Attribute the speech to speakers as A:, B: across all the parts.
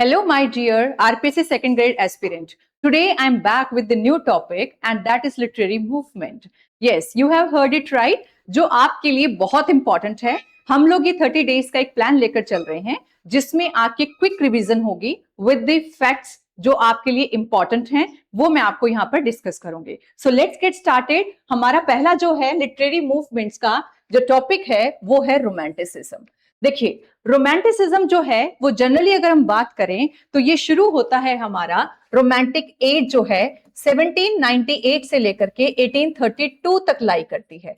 A: Hello, my dear RPC second grade aspirant. Today I'm back with the new topic and that is literary movement. Yes, you have heard it right. जो आपके लिए बहुत important है. हम लोग ये 30 days का एक प्लान लेकर चल रहे हैं जिसमें आपकी क्विक रिवीजन होगी विद द फैक्ट्स जो आपके लिए इंपॉर्टेंट हैं वो मैं आपको यहाँ पर डिस्कस करूंगी. So let's get started. हमारा पहला जो है लिटरेरी मूवमेंट्स का जो टॉपिक है वो है रोमांटिसिज्म. देखिए, रोमांटिसिज्म जो है वो जनरली अगर हम बात करें तो ये शुरू होता है हमारा रोमांटिक एज जो है 1798 से लेकर के 1832 तक लाई करती है.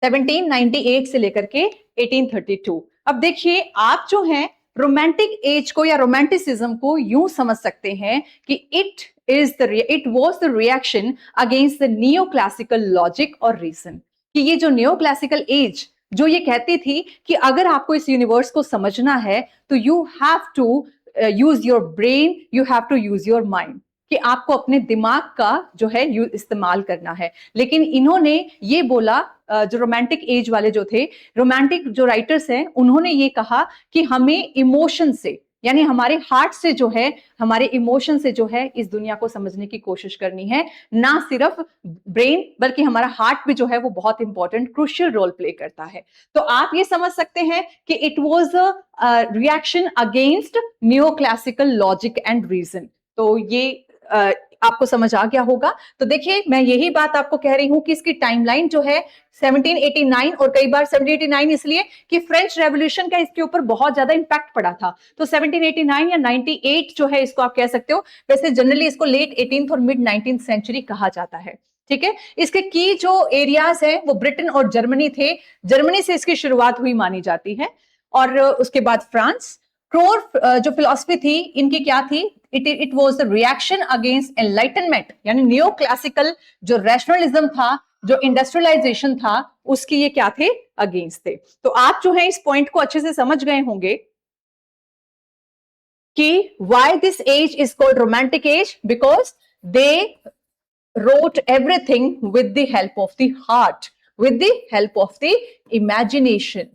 A: 1798 से लेकर के 1832. अब देखिए, आप जो है रोमांटिक एज को या रोमांटिसिज्म को यूं समझ सकते हैं कि it was the reaction against the neo classical logic और रीजन. कि ये जो नियो क्लासिकल एज जो ये कहती थी कि अगर आपको इस यूनिवर्स को समझना है तो you have to use your brain, you have to use your mind, कि आपको अपने दिमाग का जो है इस्तेमाल करना है. लेकिन इन्होंने ये बोला, जो रोमांटिक एज वाले जो थे, रोमांटिक जो राइटर्स हैं, उन्होंने ये कहा कि हमें इमोशन से यानी हमारे हार्ट से जो है, हमारे इमोशन से जो है इस दुनिया को समझने की कोशिश करनी है. ना सिर्फ ब्रेन बल्कि हमारा हार्ट भी जो है वो बहुत इंपॉर्टेंट क्रूशियल रोल प्ले करता है. तो आप ये समझ सकते हैं कि it was a reaction against new classical logic and reason. तो ये आपको समझ आ गया होगा. तो देखिए, मैं यही बात आपको कह रही हूं कि इसकी टाइमलाइन जो है 1789, और कई बार 1789 इसलिए कि फ्रेंच रेवोल्यूशन का इसके ऊपर बहुत ज्यादा इंपैक्ट पड़ा था. तो 1789 या 98 जो है इसको आप कह सकते हो. वैसे जनरली इसको लेट 18th और मिड 19th सेंचुरी कहा जाता है. ठीक है. इसके की जो एरियाज है वो ब्रिटेन और जर्मनी थे. जर्मनी से इसकी शुरुआत हुई मानी जाती है, और उसके बाद फ्रांस. क्रोर जो फिलॉसफी थी इनकी क्या थी? It was the reaction against enlightenment, यानी न्यू क्लासिकल जो रैशनलिज्म था, जो इंडस्ट्रियलाइजेशन था, उसकी ये क्या थे? अगेंस्ट थे. तो आप जो है इस पॉइंट को अच्छे से समझ गए होंगे कि why this age is called romantic age, because they wrote everything with the help of the heart, with the help of the imagination.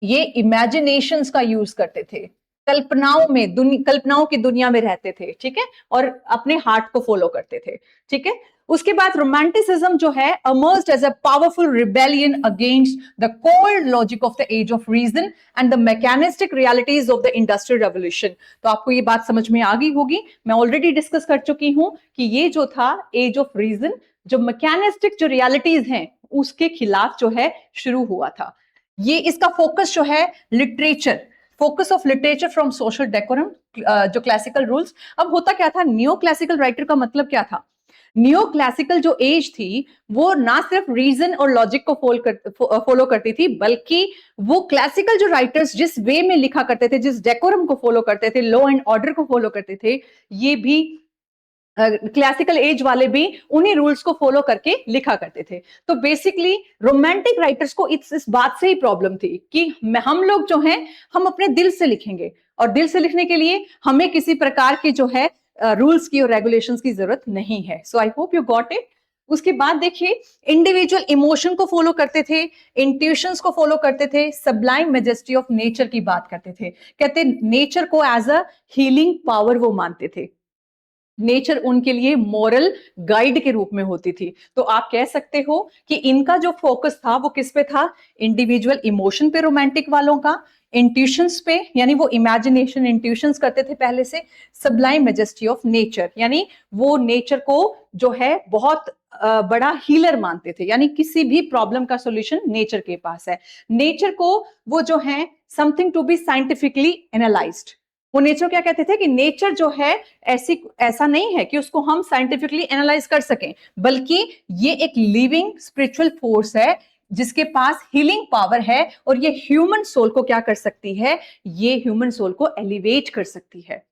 A: ये इमेजिनेशंस का यूज करते थे, कल्पनाओं की दुनिया में रहते थे. ठीक है. और अपने हार्ट को फॉलो करते थे. ठीक है. उसके बाद रोमांटिसिज्म जो है emerged as a powerful rebellion against the cold logic of the age of reason and the mechanistic realities of the industrial revolution. तो आपको ये बात समझ में आ गई होगी. मैं ऑलरेडी डिस्कस कर चुकी हूं कि ये जो था एज ऑफ रीजन, जो मैकेनिस्टिक जो रियलिटीज हैं उसके खिलाफ जो है शुरू हुआ था. ये इसका फोकस जो है literature, focus of literature from social decorum, जो क्लासिकल रूल्स. अब होता क्या था? न्यू क्लासिकल राइटर का मतलब क्या था? न्यू क्लासिकल जो एज थी वो ना सिर्फ रीजन और लॉजिक को फॉलो करती थी, बल्कि वो क्लासिकल जो राइटर्स जिस वे में लिखा करते थे, जिस डेकोरम को फॉलो करते थे, लॉ एंड ऑर्डर को फॉलो करते थे, ये भी क्लासिकल एज वाले भी उन्हीं रूल्स को फॉलो करके लिखा करते थे. तो बेसिकली रोमांटिक राइटर्स को इस बात से ही प्रॉब्लम थी कि हम लोग जो हैं हम अपने दिल से लिखेंगे, और दिल से लिखने के लिए हमें किसी प्रकार की जो है रूल्स की और रेगुलेशंस की जरूरत नहीं है. So I hope you got it. उसके बाद देखिए, इंडिविजुअल इमोशन को फॉलो करते थे, इंट्यूशंस को फॉलो करते थे, सब्लाइम मैजेस्टी ऑफ नेचर की बात करते थे. कहते नेचर को एज अ हीलिंग पावर वो मानते थे. नेचर उनके लिए मॉरल गाइड के रूप में होती थी. तो आप कह सकते हो कि इनका जो फोकस था वो किस पे था? इंडिविजुअल इमोशन पे रोमांटिक वालों का, इंट्यूशंस पे, यानी वो इमेजिनेशन इंट्यूशंस करते थे पहले से, सब्लाइम मैजेस्टी ऑफ नेचर, यानी वो नेचर को जो है बहुत बड़ा हीलर मानते थे, यानी किसी भी प्रॉब्लम का सॉल्यूशन नेचर के पास है. नेचर को वो जो है something to be scientifically analysed. वो नेचर क्या कहते थे कि नेचर जो है ऐसा नहीं है कि उसको हम साइंटिफिकली एनालाइज कर सकें, बल्कि ये एक लिविंग स्पिरिचुअल फोर्स है जिसके पास हीलिंग पावर है, और ये ह्यूमन सोल को क्या कर सकती है? ये ह्यूमन सोल को एलिवेट कर सकती है.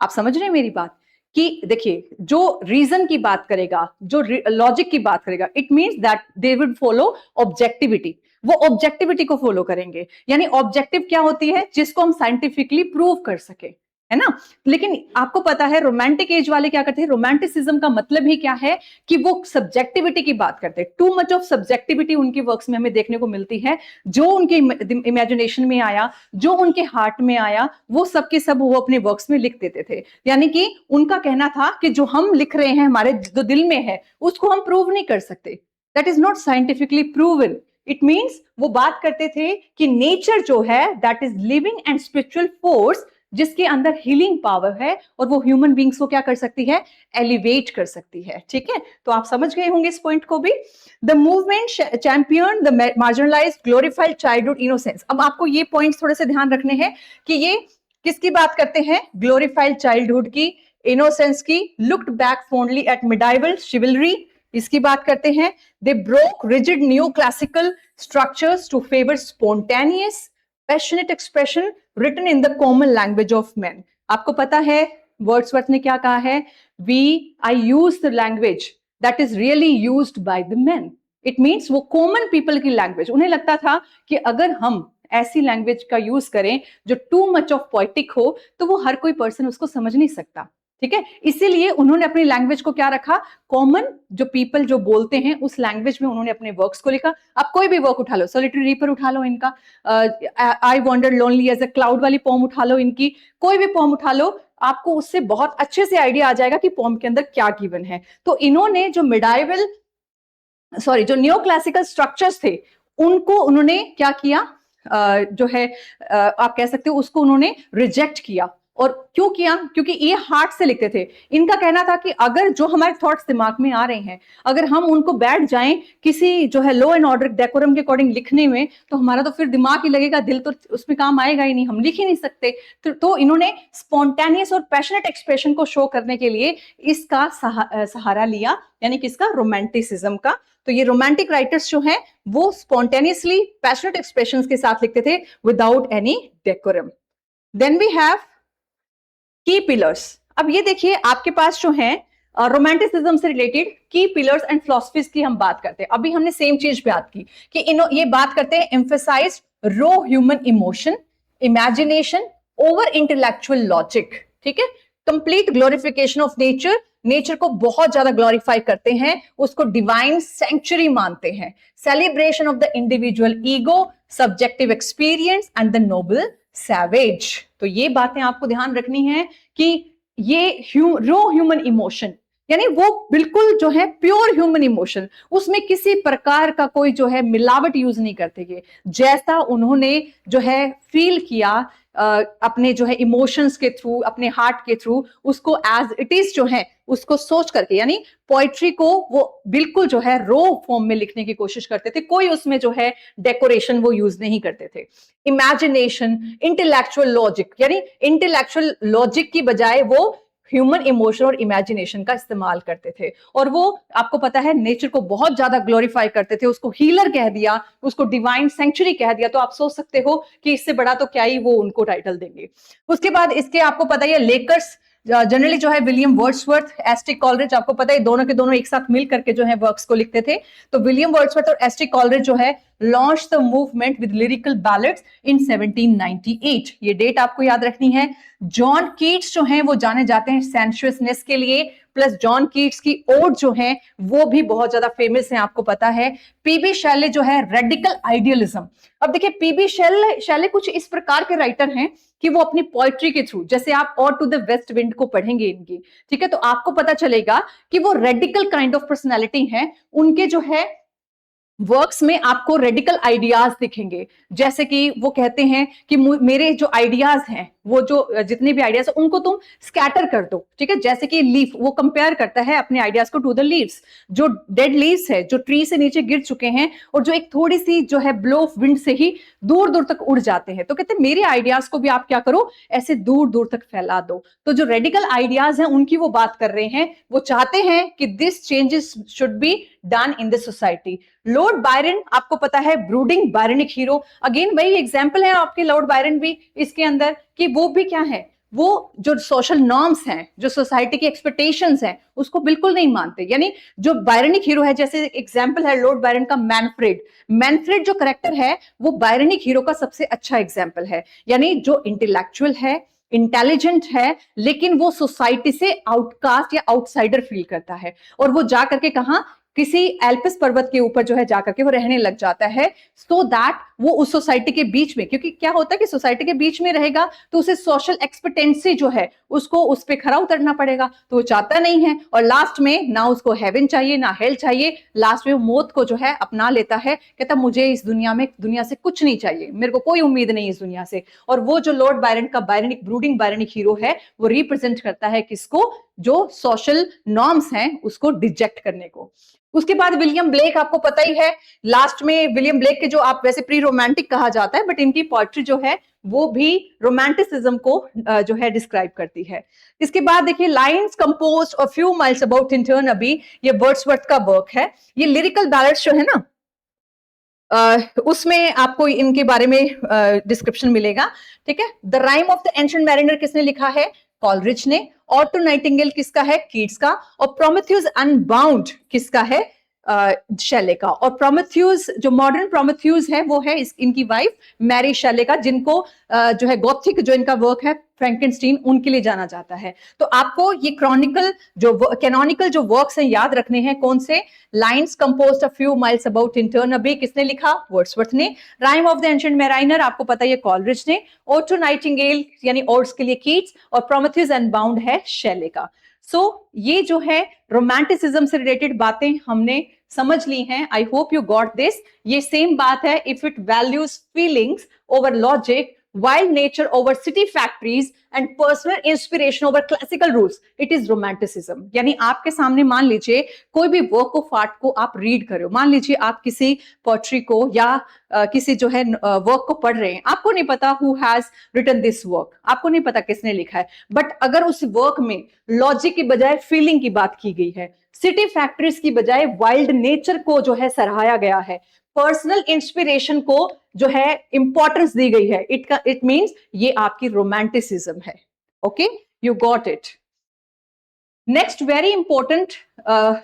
A: आप समझ रहे हैं मेरी बात? कि देखिए, जो रीजन की बात करेगा, जो लॉजिक की बात करेगा, it means that they will follow objectivity. वो ऑब्जेक्टिविटी को फॉलो करेंगे. यानी ऑब्जेक्टिव क्या होती है? जिसको हम साइंटिफिकली प्रूव कर सके. है ना। लेकिन आपको पता है रोमांटिक एज वाले क्या करते हैं, रोमांटिसिज्म का मतलब ही क्या है कि वो सब्जेक्टिविटी की बात करते हैं। टू मच ऑफ सब्जेक्टिविटी उनकी वर्क्स में हमें देखने को मिलती है। जो उनके इमेजिनेशन में आया, जो उनके हार्ट में आया, वो सब के सब वो अपने वर्क्स में लिख देते थे। यानी कि उनका कहना था कि जो हम लिख रहे हैं, हमारे जो दिल में है, उसको हम प्रूव नहीं कर सकते। That is not scientifically proven. It means वो बात करते थे कि नेचर जो है that is living and spiritual force, जिसके अंदर हीलिंग पावर है, और वो ह्यूमन बींग्स को क्या कर सकती है, एलिवेट कर सकती है। ठीक है, तो आप समझ गए होंगे इस पॉइंट को भी। The movement champion the marginalised glorified childhood innocence. अब आपको ये पॉइंट्स थोड़े से ध्यान रखने हैं कि ये किसकी बात करते हैं, ग्लोरिफाइड चाइल्डहुड की, इनोसेंस की, looked back fondly at medieval chivalry, इसकी बात करते हैं। They broke rigid new classical structures to favour spontaneous passionate expression written in the common language of man. आपको पता है वर्ड्सवर्थ ने क्या कहा है, I use the language that is really used by the man. It means वो common people की लैंग्वेज, उन्हें लगता था कि अगर हम ऐसी लैंग्वेज का यूज करें जो टू मच ऑफ पोएटिक हो, तो वो हर कोई पर्सन उसको समझ नहीं सकता। ठीक है, इसीलिए उन्होंने अपनी लैंग्वेज को क्या रखा, कॉमन जो पीपल जो बोलते हैं उस लैंग्वेज में उन्होंने अपने वर्क्स को लिखा। आप कोई भी वर्क उठा लो, सॉलिटरी रीपर उठा लो इनका, I wonder lonely as a cloud वाली पोम उठा लो इनकी, कोई भी पोम उठा लो, आपको उससे बहुत अच्छे से आइडिया आ जाएगा कि पोम के अंदर क्या गिवन है। तो इन्होंने जो जो न्यो क्लासिकल स्ट्रक्चर्स थे, उनको उन्होंने क्या किया, जो है आप कह सकते हो उसको उन्होंने रिजेक्ट किया। और क्यों किया, क्योंकि ये हार्ट से लिखते थे। इनका कहना था कि अगर जो हमारे थॉट्स दिमाग में आ रहे हैं, अगर हम उनको बैठ जाएं किसी जो है लॉ एंड ऑर्डर डेकोरम के अकॉर्डिंग लिखने में, तो हमारा तो फिर दिमाग ही लगेगा, दिल तो उसमें काम आएगा ही नहीं, हम लिख ही नहीं सकते। तो इन्होंने स्पॉन्टेनियस और पैशनेट एक्सप्रेशन को शो करने के लिए इसका सहारा लिया, यानी किसका, रोमांटिसिज्म का। तो ये रोमांटिक राइटर्स जो हैं वो स्पॉन्टेनियसली पैशनेट एक्सप्रेशंस के साथ लिखते थे without any decorum. Then we have key pillars. अब ये देखिए आपके पास जो है रोमांटिसिज्म से रिलेटेड की पिलर्स एंड फिलॉसफीज की हम बात करते हैं। अभी हमने सेम चीज बात की कि ये बात करते हैं emphasize raw human emotion, imagination over intellectual logic. ठीक है, complete glorification of nature, nature को बहुत ज्यादा ग्लोरीफाई करते हैं, उसको डिवाइन सेंचुरी मानते हैं। Celebration of the individual ego, subjective experience and the noble savage. तो ये बातें आपको ध्यान रखनी है कि ये रो ह्यूमन इमोशन, यानी वो बिल्कुल जो है प्योर ह्यूमन इमोशन, उसमें किसी प्रकार का कोई जो है मिलावट यूज नहीं करते थे। जैसा उन्होंने जो है फील किया अपने जो है इमोशंस के थ्रू, अपने हार्ट के थ्रू, उसको एज इट इज जो है उसको सोच करके, यानी पोइट्री को वो बिल्कुल जो है रो फॉर्म में लिखने की कोशिश करते थे। कोई उसमें जो है डेकोरेशन वो यूज नहीं करते थे। इमेजिनेशन, इंटेलेक्चुअल लॉजिक, यानी इंटेलेक्चुअल लॉजिक की बजाय वो ह्यूमन इमोशन और इमेजिनेशन का इस्तेमाल करते थे। और वो आपको पता है नेचर को बहुत ज्यादा ग्लोरीफाई करते थे, उसको हीलर कह दिया, उसको डिवाइन सेंचुरी कह दिया। तो आप सोच सकते हो कि इससे बड़ा तो क्या ही वो उनको टाइटल देंगे। उसके बाद इसके आपको पता है लेकर्स जनरली जो है विलियम वर्ड्सवर्थ, एस.टी. कॉलरिज, आपको पता है दोनों के दोनों एक साथ मिल करके जो है वर्क्स को लिखते थे। तो विलियम वर्ड्सवर्थ और एस.टी. कॉलरिज जो है launch the movement with lyrical ballads in 1798। ये डेट आपको याद रखनी है। जॉन कीट्स जो हैं वो जाने जाते हैं सेंशुअसनेस के लिए, प्लस जॉन कीट्स की ओड जो है वो भी बहुत ज्यादा फेमस है, आपको पता है। पीबी शैले जो है रेडिकल आइडियलिज्म। अब देखिए पीबी शैले कुछ इस प्रकार के राइटर हैं कि वो अपनी पोइट्री के थ्रू, जैसे आप और टू द वेस्ट विंड को पढ़ेंगे इनकी, ठीक है, तो आपको पता चलेगा कि वो रेडिकल काइंड ऑफ पर्सनैलिटी है। उनके जो है वर्क्स में आपको रेडिकल आइडियाज दिखेंगे। जैसे कि वो कहते हैं कि मेरे जो आइडियाज हैं, वो जो जितने भी आइडियाज उनको तुम स्कैटर कर दो। ठीक है, जैसे कि लीफ, वो कंपेयर करता है अपने आइडियाज को टू द लीव्स, जो डेड लीव्स है, जो ट्री से नीचे गिर चुके हैं और जो एक थोड़ी सी जो है ब्लो ऑफ विंड से ही दूर दूर तक उड़ जाते हैं। तो कहते हैं मेरे आइडियाज को भी आप क्या करो, ऐसे दूर दूर तक फैला दो। तो जो रेडिकल आइडियाज हैं उनकी वो बात कर रहे हैं। वो चाहते हैं कि this changes should be done in the society. Lord Byron, आपको पता है ब्रूडिंग बायरनिक हीरो, अगेन वही एग्जांपल है आपके लॉर्ड बायरन भी इसके अंदर, कि वो भी क्या है, वो जो सोशल नॉर्म्स हैं, जो सोसाइटी की एक्सपेक्टेशंस हैं, उसको बिल्कुल नहीं मानते। यानी जो बायरनिक हीरो है, जैसे एग्जांपल है लॉर्ड बायरन का मैनफ्रेड। मैनफ्रेड जो करेक्टर है वो बायरनिक हीरो का सबसे अच्छा एग्जांपल है। यानी जो इंटेलेक्चुअल है, इंटेलिजेंट है, लेकिन वो सोसाइटी से आउटकास्ट या आउटसाइडर फील करता है और वो जा करके कहा किसी एल्पस पर्वत के ऊपर जो है जाकर के वो रहने लग जाता है, सो दैट वो उस सोसाइटी के बीच में, क्योंकि क्या होता है कि सोसाइटी के बीच में रहेगा तो उसे सोशल एक्सपेक्टेंसी जो है उसको उस पे खरा उतरना पड़ेगा, तो वो चाहता नहीं है और लास्ट में ना उसको हेवन चाहिए ना हेल चाहिए, लास्ट में वो मौत को जो है अपना लेता है, कहता मुझे इस दुनिया में दुनिया से कुछ नहीं चाहिए, मेरे को कोई उम्मीद नहीं इस दुनिया से। और वो जो लॉर्ड बायरन का बायरनिक ब्रूडिंग बायरनिक हीरो है वो रिप्रेजेंट करता है किसको, जो सोशल नॉर्म्स हैं उसको रिजेक्ट करने को। उसके बाद विलियम ब्लेक, आपको पता ही है, लास्ट में विलियम ब्लेक के जो आप वैसे प्री रोमांटिक कहा जाता है, बट इनकी पोएट्री जो है वो भी रोमांटिसिज्म को जो है डिस्क्राइब करती है। इसके बाद देखिए lines composed a few miles about Tintern Abbey, ये वर्ड्सवर्थ का वर्क है। ये लिरिकल बैलेड्स जो है ना उसमें आपको इनके बारे में डिस्क्रिप्शन मिलेगा, ठीक है। The rhyme of the ancient mariner किसने लिखा है, कॉलरिज ने। ऑटो नाइटिंगेल किसका है, कीट्स का। और प्रोमेथियस अनबाउंड किसका है, शैले का। और प्रोमेथियस जो मॉडर्न प्रोमेथियस है वो है इनकी वाइफ मैरी शैले का, जिनको जो है गॉथिक जो इनका वर्क है फ्रैंकेनस्टीन, उनके लिए जाना जाता है। तो आपको ये क्रॉनिकल जो कैनोनिकल जो वर्क्स हैं याद रखने हैं, कौन से, lines composed a few miles about Tintern Abbey किसने लिखा, वर्ड्सवर्थ ने। Rime of the ancient mariner आपको पता है कॉलरिज ने। ऑटो नाइटिंगेल यानी ओड्स के लिए कीट्स, और प्रोमेथियस अनबाउंड है शैले का। सो ये जो है रोमांटिसिज्म से रिलेटेड बातें हमने समझ ली हैं। आई होप यू गॉट दिस। ये सेम बात है, if it values feelings over logic, wild nature over city factories and personal inspiration over classical rules, it is romanticism। यानी आपके सामने मान लीजिए कोई भी वर्क ऑफ आर्ट को आप रीड कर रहे हो, मान लीजिए आप किसी पोएट्री को या किसी जो है वर्क को पढ़ रहे हैं, आपको नहीं पता who has written this work, आपको नहीं पता किसने लिखा है, बट अगर उस वर्क में लॉजिक की बजाय फीलिंग की बात की गई है, सिटी फैक्ट्रीज की बजाय वाइल्ड नेचर को जो है सराहाया गया है, पर्सनल इंस्पिरेशन को जो है इंपॉर्टेंस दी गई है, इट मींस ये आपकी रोमांटिसिज्म है। Okay, you got it. Next very important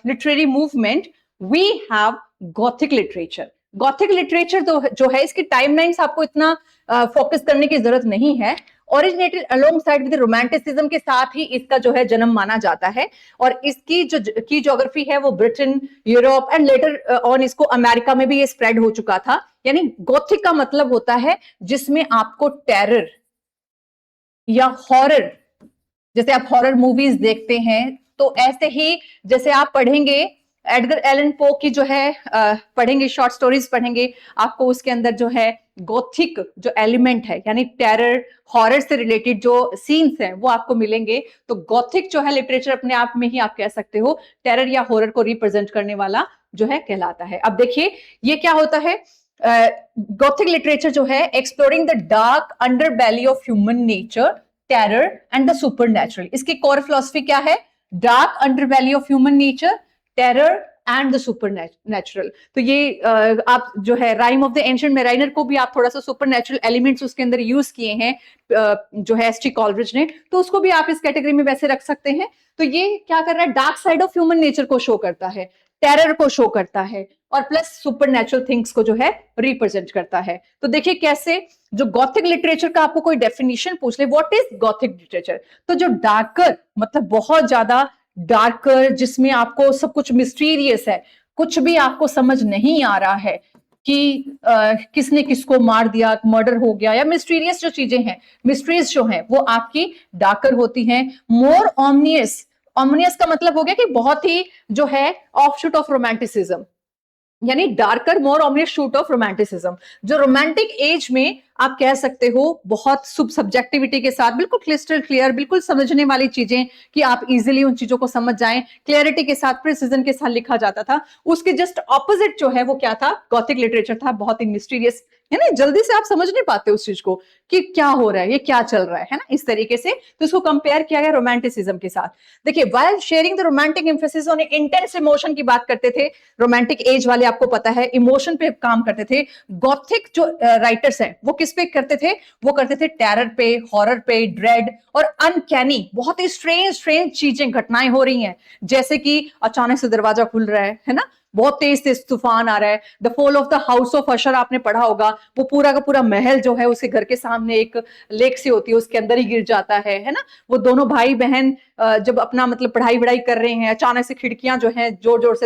A: literary movement we have Gothic literature. Gothic literature जो है इसकी टाइमलाइंस आपको इतना फोकस करने की जरूरत नहीं है। ओरिजिनेटेड अलोंगसाइड विद रोमांटिसिज्म के साथ ही इसका जो है जन्म माना जाता है, और इसकी जो की ज्योग्राफी है वो Britain, Europe and later on इसको अमेरिका में भी ये स्प्रेड हो चुका था। यानी गॉथिक का मतलब होता है जिसमें आपको टेरर या हॉरर, जैसे आप हॉरर मूवीज देखते हैं, तो ऐसे ही जैसे आप पढ़ेंगे एडगर एलन पो की जो है पढ़ेंगे, शॉर्ट स्टोरीज पढ़ेंगे, आपको उसके अंदर जो है गॉथिक जो एलिमेंट है यानी टेरर हॉरर से रिलेटेड जो सीन्स हैं वो आपको मिलेंगे। तो गॉथिक जो है लिटरेचर अपने आप में ही आप कह सकते हो टेरर या हॉरर को रिप्रेजेंट करने वाला जो है कहलाता है। अब देखिए ये क्या होता है, गॉथिक लिटरेचर जो है exploring the dark underbelly of human nature, terror and the supernatural. इसकी कोर फिलॉसफी क्या है, dark underbelly of human nature, terror and the supernatural. तो ये आप जो है Rime of the ancient Mariner को भी आप थोड़ा सा सुपर नेचुरल एलिमेंट्स उसके अंदर यूज किए हैं जो है एस टी कॉलरिज ने, तो उसको भी आप इस कैटेगरी में वैसे रख सकते हैं। तो ये क्या कर रहा है, dark side of human nature को शो करता है, टेरर को शो करता है, और प्लस सुपर नेचुरल थिंग्स को जो है रिप्रेजेंट करता है। तो देखिए कैसे जो गॉथिक लिटरेचर का आपको कोई डेफिनेशन पूछ ले, व्हाट इज गॉथिक लिटरेचर, तो जो डार्कर मतलब बहुत ज्यादा डार्कर, जिसमें आपको सब कुछ मिस्टीरियस है, कुछ भी आपको समझ नहीं आ रहा है कि किसने किसको मार दिया, मर्डर हो गया, या मिस्टीरियस जो चीजें हैं, मिस्ट्रीज जो हैं वो आपकी डार्कर होती हैं। मोर ऑमनियस, ऑमनियस का मतलब हो गया कि बहुत ही जो है ऑफशूट ऑफ रोमांटिसिज्म, यानी darker more ominous shoot of romanticism. जो रोमांटिक एज में आप कह सकते हो बहुत सब्जेक्टिविटी के साथ, बिल्कुल क्रिस्टल क्लियर, बिल्कुल समझने वाली चीजें कि आप इजीली उन चीजों को समझ जाएं, क्लैरिटी के साथ, प्रिसीजन के साथ लिखा जाता था। उसके जस्ट ऑपोजिट जो है वो क्या था, गॉथिक लिटरेचर था, बहुत ही मिस्टीरियस, है ना, जल्दी से आप समझ नहीं पाते उस चीज को कि क्या हो रहा है, ये क्या चल रहा है ना, इस तरीके से। तो इसको कंपेयर किया गया रोमांटिसिज्म के साथ। देखिए while sharing the romantic emphasis on intense emotion की बात करते थे रोमांटिक एज वाले, आपको पता है इमोशन पे काम करते थे। गॉथिक जो राइटर्स हैं वो किस पे करते थे, वो करते थे टेरर पे, हॉरर पे, ड्रेड और अनकैनी, बहुत ही स्ट्रेंज चीजें घटनाएं हो रही हैं, जैसे कि अचानक से दरवाजा खुल रहा है ना, बहुत तेज तेज तूफान आ रहा है। The fall of the house of Usher आपने पढ़ा होगा, वो पूरा का पूरा महल जो है उसके घर के सामने एक लेक सी होती है उसके अंदर ही गिर जाता है ना। वो दोनों भाई बहन जब अपना मतलब पढ़ाई वढ़ाई कर रहे हैं, अचानक से खिड़कियां जो है जोर जोर से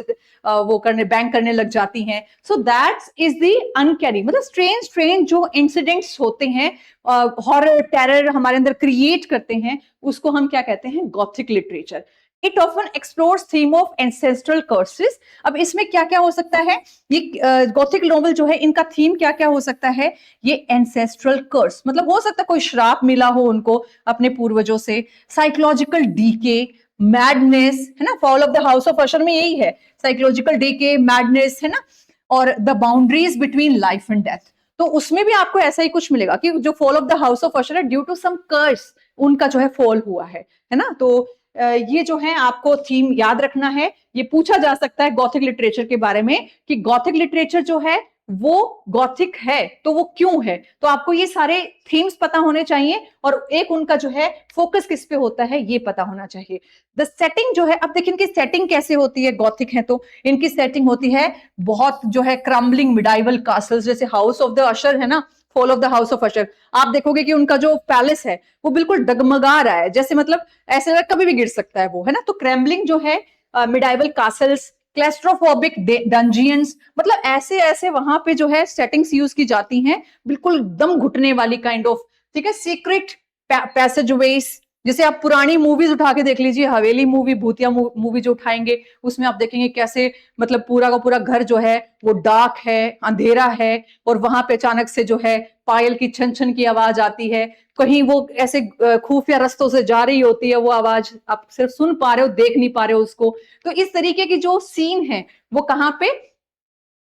A: वो करने बैंग करने लग जाती हैं। So that's is the uncanny, मतलब स्ट्रेंज स्ट्रेंज जो इंसिडेंट्स होते हैं, हॉरर टेरर हमारे अंदर क्रिएट करते हैं, उसको हम क्या कहते हैं, Gothic literature. It often explores theme of ancestral curses. अब इसमें क्या क्या हो सकता है, ये गॉथिक नॉवल जो है इनका थीम क्या क्या हो सकता है, ये एंसेस्ट्रल कर्स, मतलब हो सकता है कोई श्राप मिला हो उनको अपने पूर्वजों से, साइकोलॉजिकल डीके, मैडनेस, है ना, fall of the house of Usher में यही है, साइकोलॉजिकल डीके, मैडनेस, है ना, और the boundaries between life and death. तो उसमें भी आपको ऐसा ही कुछ मिलेगा कि जो fall of the house of Usher है, ड्यू टू सम कर्स उनका जो है फॉल हुआ है ना। तो ये जो है आपको थीम याद रखना है। ये पूछा जा सकता है गॉथिक लिटरेचर के बारे में कि गॉथिक लिटरेचर जो है वो गॉथिक है तो वो क्यों है, तो आपको ये सारे थीम्स पता होने चाहिए और एक उनका जो है फोकस किस पे होता है ये पता होना चाहिए। द सेटिंग जो है, अब देखिए इनकी सेटिंग कैसे होती है, गॉथिक है तो इनकी सेटिंग होती है बहुत जो है क्रम्बलिंग मिडाइवल कासल्स, जैसे हाउस ऑफ द अशर है ना, fall of the house of Usher, आप देखोगे कि उनका जो पैलेस है वो बिल्कुल डगमगा रहा है, जैसे मतलब ऐसे लग कभी भी गिर सकता है वो, है ना। तो क्रैम्बलिंग जो है, मिडाइवल कासल्स, क्लेस्ट्रोफोबिक डंजियंस, मतलब ऐसे ऐसे वहां पे जो है सेटिंग्स यूज की जाती हैं, बिल्कुल दम घुटने वाली काइंड ऑफ, ठीक है। सीक्रेट पैसेजवेज, जैसे आप पुरानी मूवीज उठा के देख लीजिए, हवेली मूवी, भूतिया मूवी जो उठाएंगे उसमें आप देखेंगे कैसे मतलब पूरा का पूरा घर जो है वो डार्क है, अंधेरा है, और वहां पे अचानक से जो है पायल की छन छन की आवाज आती है, कहीं वो ऐसे खुफिया रास्तों से जा रही होती है वो आवाज, आप सिर्फ सुन पा रहे हो, देख नहीं पा रहे हो उसको। तो इस तरीके की जो सीन है वो कहाँ पे,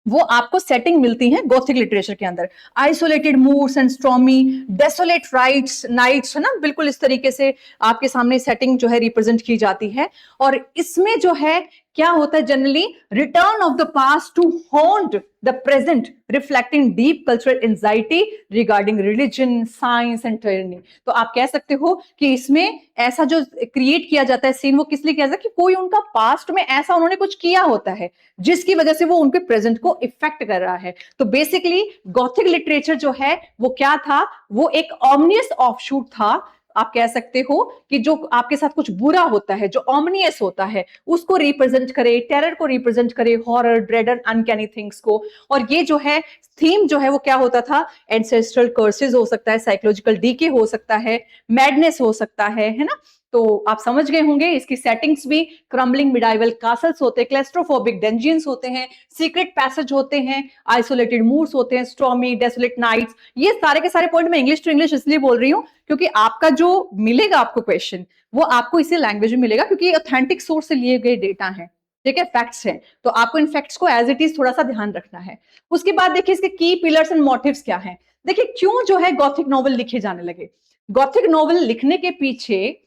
A: वो आपको सेटिंग मिलती है गॉथिक लिटरेचर के अंदर। Isolated moods and stormy, desolate rights nights, है ना, बिल्कुल इस तरीके से आपके सामने सेटिंग जो है रिप्रेजेंट की जाती है। और इसमें जो है क्या होता है, generally return of the past to haunt the present, reflecting deep cultural anxiety regarding religion, science and tyranny. तो आप कह सकते हो कि इसमें ऐसा जो क्रिएट किया जाता है सीन, वो किस लिए किया जाता है कि कोई उनका पास्ट में ऐसा उन्होंने कुछ किया होता है जिसकी वजह से वो उनके प्रेजेंट को इफेक्ट कर रहा है। तो बेसिकली गॉथिक लिटरेचर जो है वो क्या था, वो एक ऑमनियस ऑफशूट था, आप कह सकते हो कि जो आपके साथ कुछ बुरा होता है, जो ऑमनियस होता है, उसको रिप्रेजेंट करे, टेरर को रिप्रेजेंट करे, horror, dread and uncanny things को। और ये जो है थीम जो है वो क्या होता था, एंसेस्ट्रल कर्सेस हो सकता है, साइकोलॉजिकल डीके हो सकता है, मैडनेस हो सकता है ना। तो आप समझ गए होंगे इसकी सेटिंग्स भी, क्रम्बलिंग मिडाइवल कासल्स होते हैं, क्लेस्ट्रोफोबिक डंजियंस होते हैं, सीक्रेट पैसेज होते हैं, आइसोलेटेड मूड्स होते हैं, स्टॉर्मी, डेसोलेट नाइट्स। ये सारे के सारे पॉइंट मैं इंग्लिश टू इंग्लिश इसलिए बोल रही हूँ क्योंकि आपका जो मिलेगा आपको क्वेश्चन, वो आपको इसी लैंग्वेज में मिलेगा क्योंकि ऑथेंटिक सोर्स से लिए गए डेटा है, ठीक है, फैक्ट्स हैं। तो आपको इन फैक्ट्स को एज इट इज थोड़ा सा ध्यान रखना है। उसके बाद देखिए इसके की पिलर्स एंड मोटिव्स क्या हैं। देखिए क्यों जो है गॉथिक नॉवल लिखे जाने लगे। गॉथिक नॉवल लिखने के पीछे,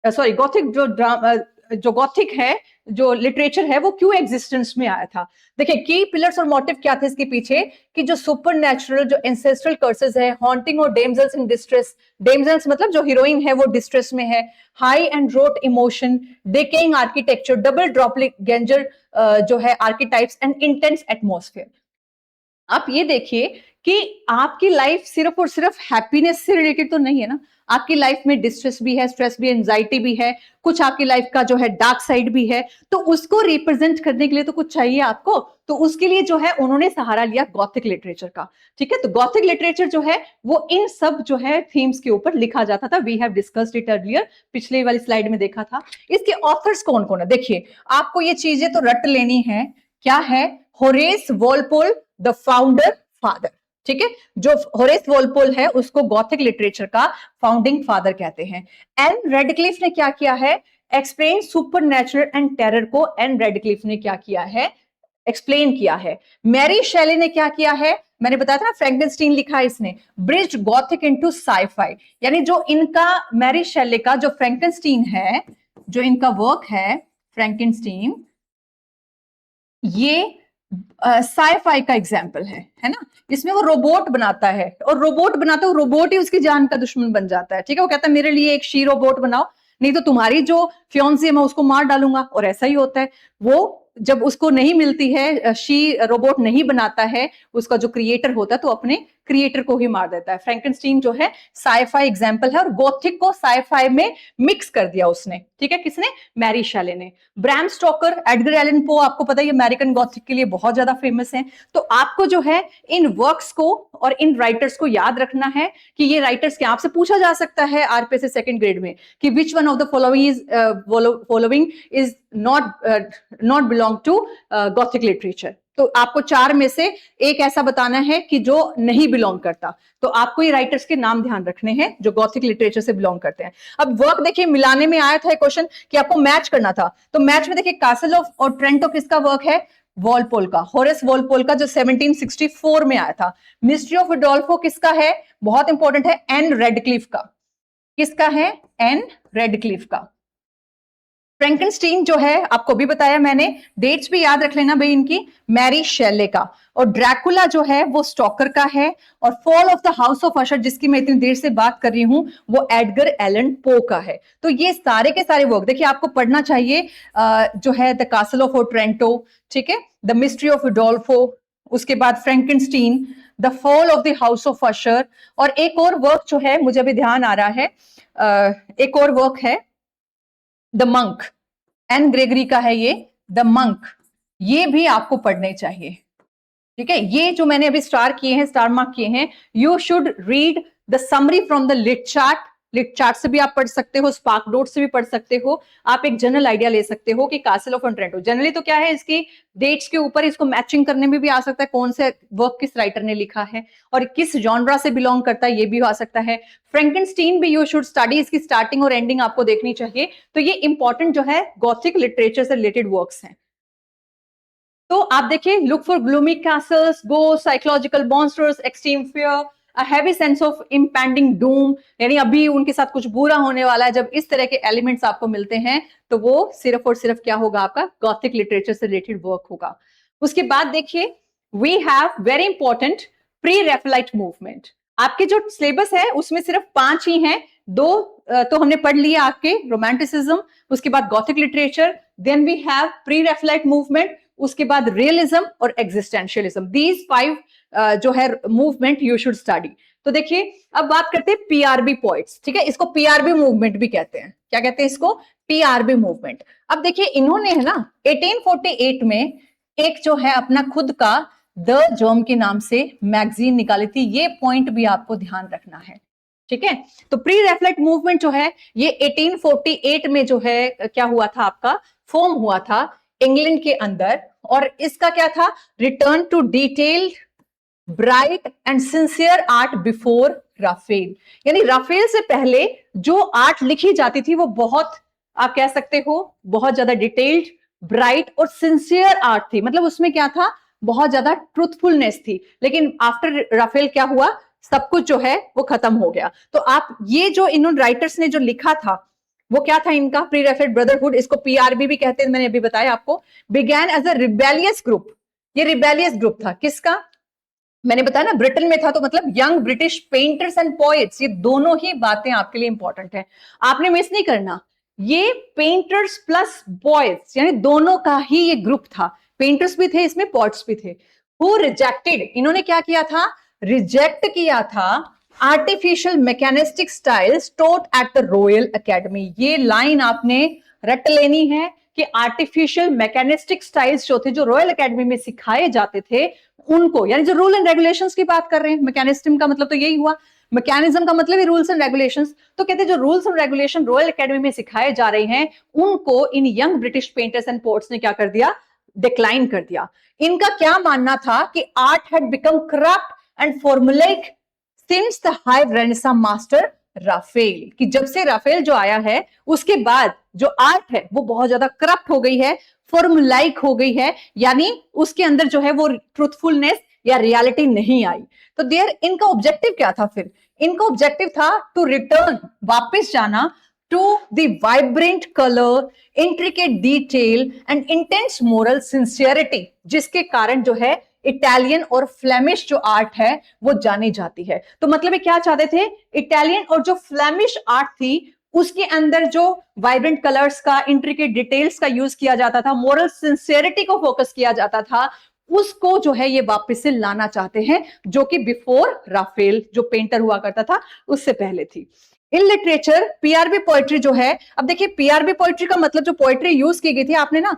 A: सॉरी, गॉथिक जो गॉथिक है, जो लिटरेचर है, वो क्यों एग्जिस्टेंस में आया था। देखिए की पिलर्स और मोटिव क्या थे इसके पीछे, कि जो सुपरनैचुरल, जो एंसेस्ट्रल कर्सेस है, हॉन्टिंग और डेमजल्स इन डिस्ट्रेस, डेमजल्स मतलब जो हीरोइन है वो डिस्ट्रेस में है, high and wrought emotion, decaying architecture, double doppelganger जो है आर्किटाइप्स एंड इंटेंस एटमॉस्फेयर। आप ये देखिए कि आपकी लाइफ सिर्फ और सिर्फ हैप्पीनेस से रिलेटेड तो नहीं है ना, आपकी लाइफ में डिस्ट्रेस भी है, स्ट्रेस भी, एंजाइटी भी है, कुछ आपकी लाइफ का जो है डार्क साइड भी है। तो उसको रिप्रेजेंट करने के लिए तो कुछ चाहिए आपको, तो उसके लिए जो है उन्होंने सहारा लिया गॉथिक लिटरेचर का, ठीक है। तो गॉथिक लिटरेचर जो है वो इन सब जो है थीम्स के ऊपर लिखा जाता था। We have discussed it earlier, पिछले वाली स्लाइड में देखा था। इसके ऑथर्स कौन कौन है, देखिए आपको ये चीजें तो रट लेनी है। क्या है, Horace Walpole the founder father, ठीक है। जो होरेस वॉलपोल है उसको गॉथिक लिटरेचर का फाउंडिंग फादर कहते हैं। एन रेडक्लिफ ने क्या किया है, एक्सप्लेन सुपरनैचुरल एंड टेरर को एन रेडक्लिफ ने क्या किया है, एक्सप्लेन किया है। मैरी शेले ने क्या किया है, मैंने बताया था ना, फ्रैंकेनस्टीन लिखा है इसने, ब्रिज गॉथिक इनटू साइफाई। यानी जो इनका मैरी शेले का जो फ्रैंकेनस्टीन है, जो इनका वर्क है फ्रैंकेनस्टीन, ये साइफाई का एग्जाम्पल है ना। इसमें वो रोबोट बनाता है, और रोबोट बनाता है, रोबोट ही उसकी जान का दुश्मन बन जाता है, ठीक है। वो कहता है मेरे लिए एक शी रोबोट बनाओ, नहीं तो तुम्हारी जो फियांसी है मैं उसको मार डालूंगा, और ऐसा ही होता है। वो जब उसको नहीं मिलती है, शी रोबोट नहीं बनाता है, उसका जो क्रिएटर होता है तो अपने क्रिएटर को ही मार देता है। फ्रैंकेनस्टीन जो है साईफाई एग्जाम्पल है, और गोथिक को साईफाई में मिक्स कर दिया उसने, ठीक है, किसने? मैरी शैले ने। Bram Stoker, Edgar Allan Poe, आपको पता है अमेरिकन गॉथिक के लिए बहुत ज्यादा फेमस है। तो आपको जो है इन वर्क्स को और इन राइटर्स को याद रखना है कि ये राइटर्स क्या, आपसे पूछा जा सकता है आरपीएससी सेकंड ग्रेड में कि which one of the following is not belong to Gothic literature. तो आपको 4 में से एक ऐसा बताना है कि जो नहीं बिलोंग करता। तो आपको ये राइटर्स के नाम ध्यान रखने हैं जो गॉथिक लिटरेचर से बिलोंग करते हैं। अब वर्क देखिए, मिलाने में आया था एक क्वेश्चन कि आपको मैच करना था, तो मैच में देखिए कासल ऑफ और ट्रेंटो किसका वर्क है? वॉलपोल का, होरेस वॉलपोल का, जो 1764 में आया था। मिस्ट्री ऑफ उडोल्फो किसका है? बहुत इंपॉर्टेंट है, एन रेडक्लिफ का। किसका है? एन रेडक्लिफ का। फ्रैंकेनस्टीन जो है आपको भी बताया मैंने, डेट्स भी याद रख लेना भाई इनकी, मैरी शेले का। और ड्रैकुला जो है वो स्टॉकर का है। और fall of the house of Usher, जिसकी मैं इतनी देर से बात कर रही हूं, वो एडगर एलन पो का है। तो ये सारे के सारे वर्क देखिए आपको पढ़ना चाहिए, जो है द कासल ऑफ ओट्रेंटो, ठीक है, द मिस्ट्री ऑफ उडोल्फो, उसके बाद Frankenstein, the fall of the house of Usher, और एक और वर्क जो है मुझे अभी ध्यान आ रहा है, एक और वर्क है द मंक, एन ग्रेगरी का है ये, द मंक। ये भी आपको पढ़ने चाहिए, ठीक है। ये जो मैंने अभी स्टार किए हैं, स्टार मार्क किए हैं, you should read the summary from the lit chart. Lit chart से भी आप पढ़ सकते हो, स्पार्क नोट से भी पढ़ सकते हो। आप एक जनरल आइडिया ले सकते हो कि कासल ऑफ ओट्रेंटो जनरली तो क्या है, इसकी डेट्स के ऊपर इसको मैचिंग करने में भी आ सकता है, कौन से वर्क किस राइटर ने लिखा है और किस जॉनरा से बिलोंग करता है, ये भी आ सकता है। फ्रैंकेनस्टीन भी यू शुड स्टडी, इसकी स्टार्टिंग और एंडिंग आपको देखनी चाहिए। तो ये इंपॉर्टेंट जो है गॉथिक लिटरेचर से रिलेटेड वर्क्स हैं। तो आप देखिए, look for gloomy castles, ghost, psychological monsters, extreme fear, a heavy sense of impending doom, यानी अभी उनके साथ कुछ बुरा होने वाला है। जब इस तरह के एलिमेंट्स आपको मिलते हैं तो वो सिर्फ और सिर्फ क्या होगा, आपका गॉथिक लिटरेचर से रिलेटेड वर्क होगा। उसके बाद देखिए, we have very important pre Raphaelite movement. आपके जो सिलेबस है उसमें सिर्फ 5 ही हैं, 2 तो हमने पढ़ लिया आपके, रोमांटिसिज्म, उसके बाद Gothic literature, then we have pre Raphaelite movement, उसके बाद रियलिज्म और एग्जिस्टेंशियलिज्म। दीज 5 जो है मूवमेंट यू शुड स्टडी। तो देखिए, अब बात करते हैं पीआरबी पॉइंट्स, ठीक है, इसको पीआरबी मूवमेंट भी कहते हैं। क्या कहते हैं इसको? PRB movement. अब देखिए, इन्होंने है ना 1848 में एक जो है अपना खुद का द जर्म के नाम से मैगजीन निकाली थी। ये पॉइंट भी आपको ध्यान रखना है, ठीक है। तो प्री रैफेलाइट मूवमेंट जो है ये 1848 में जो है क्या हुआ था, आपका फॉर्म हुआ था इंग्लैंड के अंदर। और इसका क्या था? Return to detailed, bright and sincere art before Raphael. यानी राफेल से पहले जो आर्ट लिखी जाती थी वो बहुत, आप कह सकते हो, बहुत ज्यादा डिटेल्ड, ब्राइट और सिंसियर आर्ट थी। मतलब उसमें क्या था, बहुत ज्यादा ट्रूथफुलनेस थी। लेकिन आफ्टर राफेल क्या हुआ, सब कुछ जो है वो खत्म हो गया। तो आप ये जो इन राइटर्स ने जो लिखा था वो क्या था इनका? प्री रैफेलाइट ब्रदरहुड, इसको पीआरबी भी कहते हैं, मैंने अभी बताया आपको। Began as a rebellious group. ये रिबेलियस ग्रुप था, किसका? मैंने बताया ना ब्रिटेन में था, तो मतलब young British painters and poets. ये दोनों ही बातें आपके लिए इंपॉर्टेंट है, आपने मिस नहीं करना। ये पेंटर्स प्लस बॉयज, यानी दोनों का ही ये ग्रुप था। पेंटर्स भी थे इसमें, पोएट्स भी थे। हु रिजेक्टेड, इन्होंने क्या किया था? रिजेक्ट किया था artificial mechanistic styles taught at the royal academy. ये लाइन आपने रट लेनी है कि आर्टिफिशियल मैकेनिस्टिक स्टाइल्स जो थे, जो रॉयल एकेडमी में सिखाए जाते थे, उनको, यानी जो रूल एंड रेगुलेशंस की बात कर रहे हैं, मैकेनिज्म का मतलब तो यही हुआ, मैकेनिज्म का मतलब ही रूल्स एंड रेगुलेशंस। तो कहते हैं जो rules and regulation Royal Academy में सिखाए जा रहे हैं, उनको इन young British painters and poets ने क्या कर दिया? डिक्लाइन कर दिया। इनका क्या मानना था कि art had become corrupt and formulaic since the high Renaissance master Raphael, कि जब से राफेल जो आया है उसके बाद जो आर्ट है वो बहुत ज्यादा करप्ट हो गई है, फॉर्मुलाइक हो गई है, यानी उसके अंदर जो है वो ट्रूथफुलनेस या रियलिटी नहीं आई। तो देयर इनका ऑब्जेक्टिव क्या था? फिर इनका ऑब्जेक्टिव था टू रिटर्न, वापस जाना, to the vibrant colour, intricate detail and intense moral sincerity, जिसके कारण जो है इटालियन और फ्लेमिश जो आर्ट है वो जानी जाती है। तो मतलब ये क्या चाहते थे? इटालियन और जो फ्लेमिश आर्ट थी उसके अंदर जो वाइब्रेंट कलर्स का, इंट्रिकेट डिटेल्स का यूज किया जाता था, मोरल सिंसियरिटी को फोकस किया जाता था, उसको जो है ये वापस से लाना चाहते हैं, जो कि बिफोर राफेल जो पेंटर हुआ करता था उससे पहले थी। इन लिटरेचर पीआरबी पोएट्री जो है, अब देखिए पीआरबी पोएट्री का मतलब जो पोएट्री यूज की गई थी, आपने ना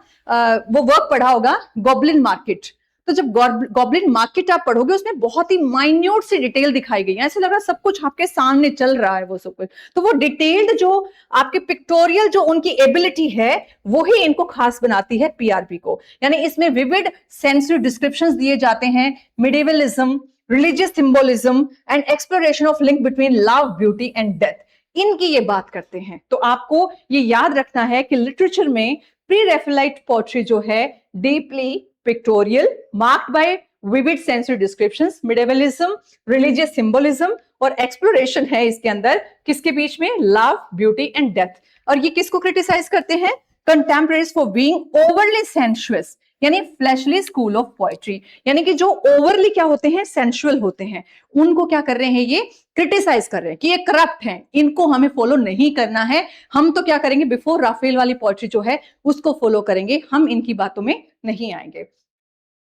A: वो वर्क पढ़ा होगा गॉबलिन मार्केट। तो जब गॉबलिन मार्केट आप पढ़ोगे उसमें बहुत ही माइन्यूट सी डिटेल दिखाई गई है, ऐसे लग रहा है सब कुछ आपके सामने चल रहा है वो सब कुछ। तो वो डिटेल्ड जो आपके पिक्टोरियल जो उनकी एबिलिटी है वो ही इनको खास बनाती है पीआरबी को। यानी इसमें विविड सेंसरी डिस्क्रिप्शंस दिए जाते हैं, medievalism, religious symbolism and exploration of link between love, beauty and death, इनकी ये बात करते हैं। तो आपको ये याद रखना है कि लिटरेचर में प्री रैफेलाइट पोएट्री जो है deeply pictorial, marked by vivid sensory descriptions, medievalism, religious symbolism और एक्सप्लोरेशन है इसके अंदर, किसके बीच में, लव, ब्यूटी एंड डेथ। और ये किसको क्रिटिसाइज करते हैं, कंटेम्परेरीज फॉर बीइंग ओवरली सेंशुअस, यानी फ्लैशली स्कूल ऑफ पोएट्री, यानी कि जो ओवरली क्या होते हैं, सेंशुअल होते हैं, उनको क्या कर रहे हैं, ये क्रिटिसाइज कर रहे हैं कि ये करप्ट हैं, इनको हमें फॉलो नहीं करना है। हम तो क्या करेंगे, बिफोर राफेल वाली पोएट्री जो है उसको फॉलो करेंगे, हम इनकी बातों में नहीं आएंगे।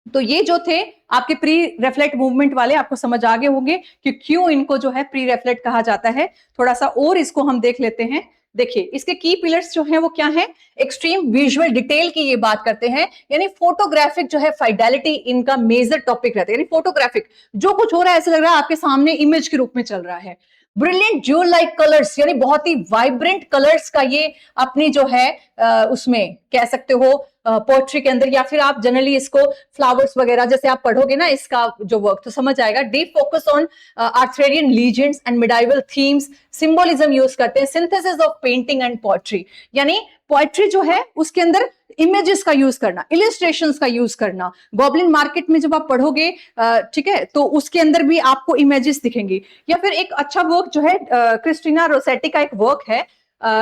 A: तो ये जो थे आपके प्री रेफ्लेक्ट मूवमेंट वाले, आपको समझ आ गए होंगे कि क्यों इनको जो है प्री रेफ्लेक्ट कहा जाता है। थोड़ा सा और इसको हम देख लेते हैं। देखिए इसके की पिलर्स जो हैं वो क्या है, एक्सट्रीम विजुअल डिटेल की ये बात करते हैं, यानी फोटोग्राफिक जो है फाइडेलिटी इनका मेजर टॉपिक रहता है, यानी फोटोग्राफिक जो कुछ हो रहा है ऐसा लग रहा है आपके सामने इमेज के रूप में चल रहा है। ब्रिलियंट ज्यूल लाइक कलर्स, यानी बहुत ही वाइब्रेंट कलर्स का ये अपनी जो है उसमें कह सकते हो पोएट्री के अंदर, या फिर आप जनरली इसको फ्लावर्स वगैरह जैसे आप पढ़ोगे ना इसका जो वर्क तो समझ आएगा। Deep focus on Arthurian legends and medieval themes, symbolism use करते हैं, synthesis of painting and poetry, यानी पोएट्री जो है उसके अंदर इमेजेस का यूज करना, इलिस्ट्रेशंस का यूज करना। गॉबलिन मार्केट में जब आप पढ़ोगे ठीक है, तो उसके अंदर भी आपको इमेजेस दिखेंगी। या फिर एक अच्छा वर्क जो है क्रिस्टीना रोसेटी का एक वर्क है,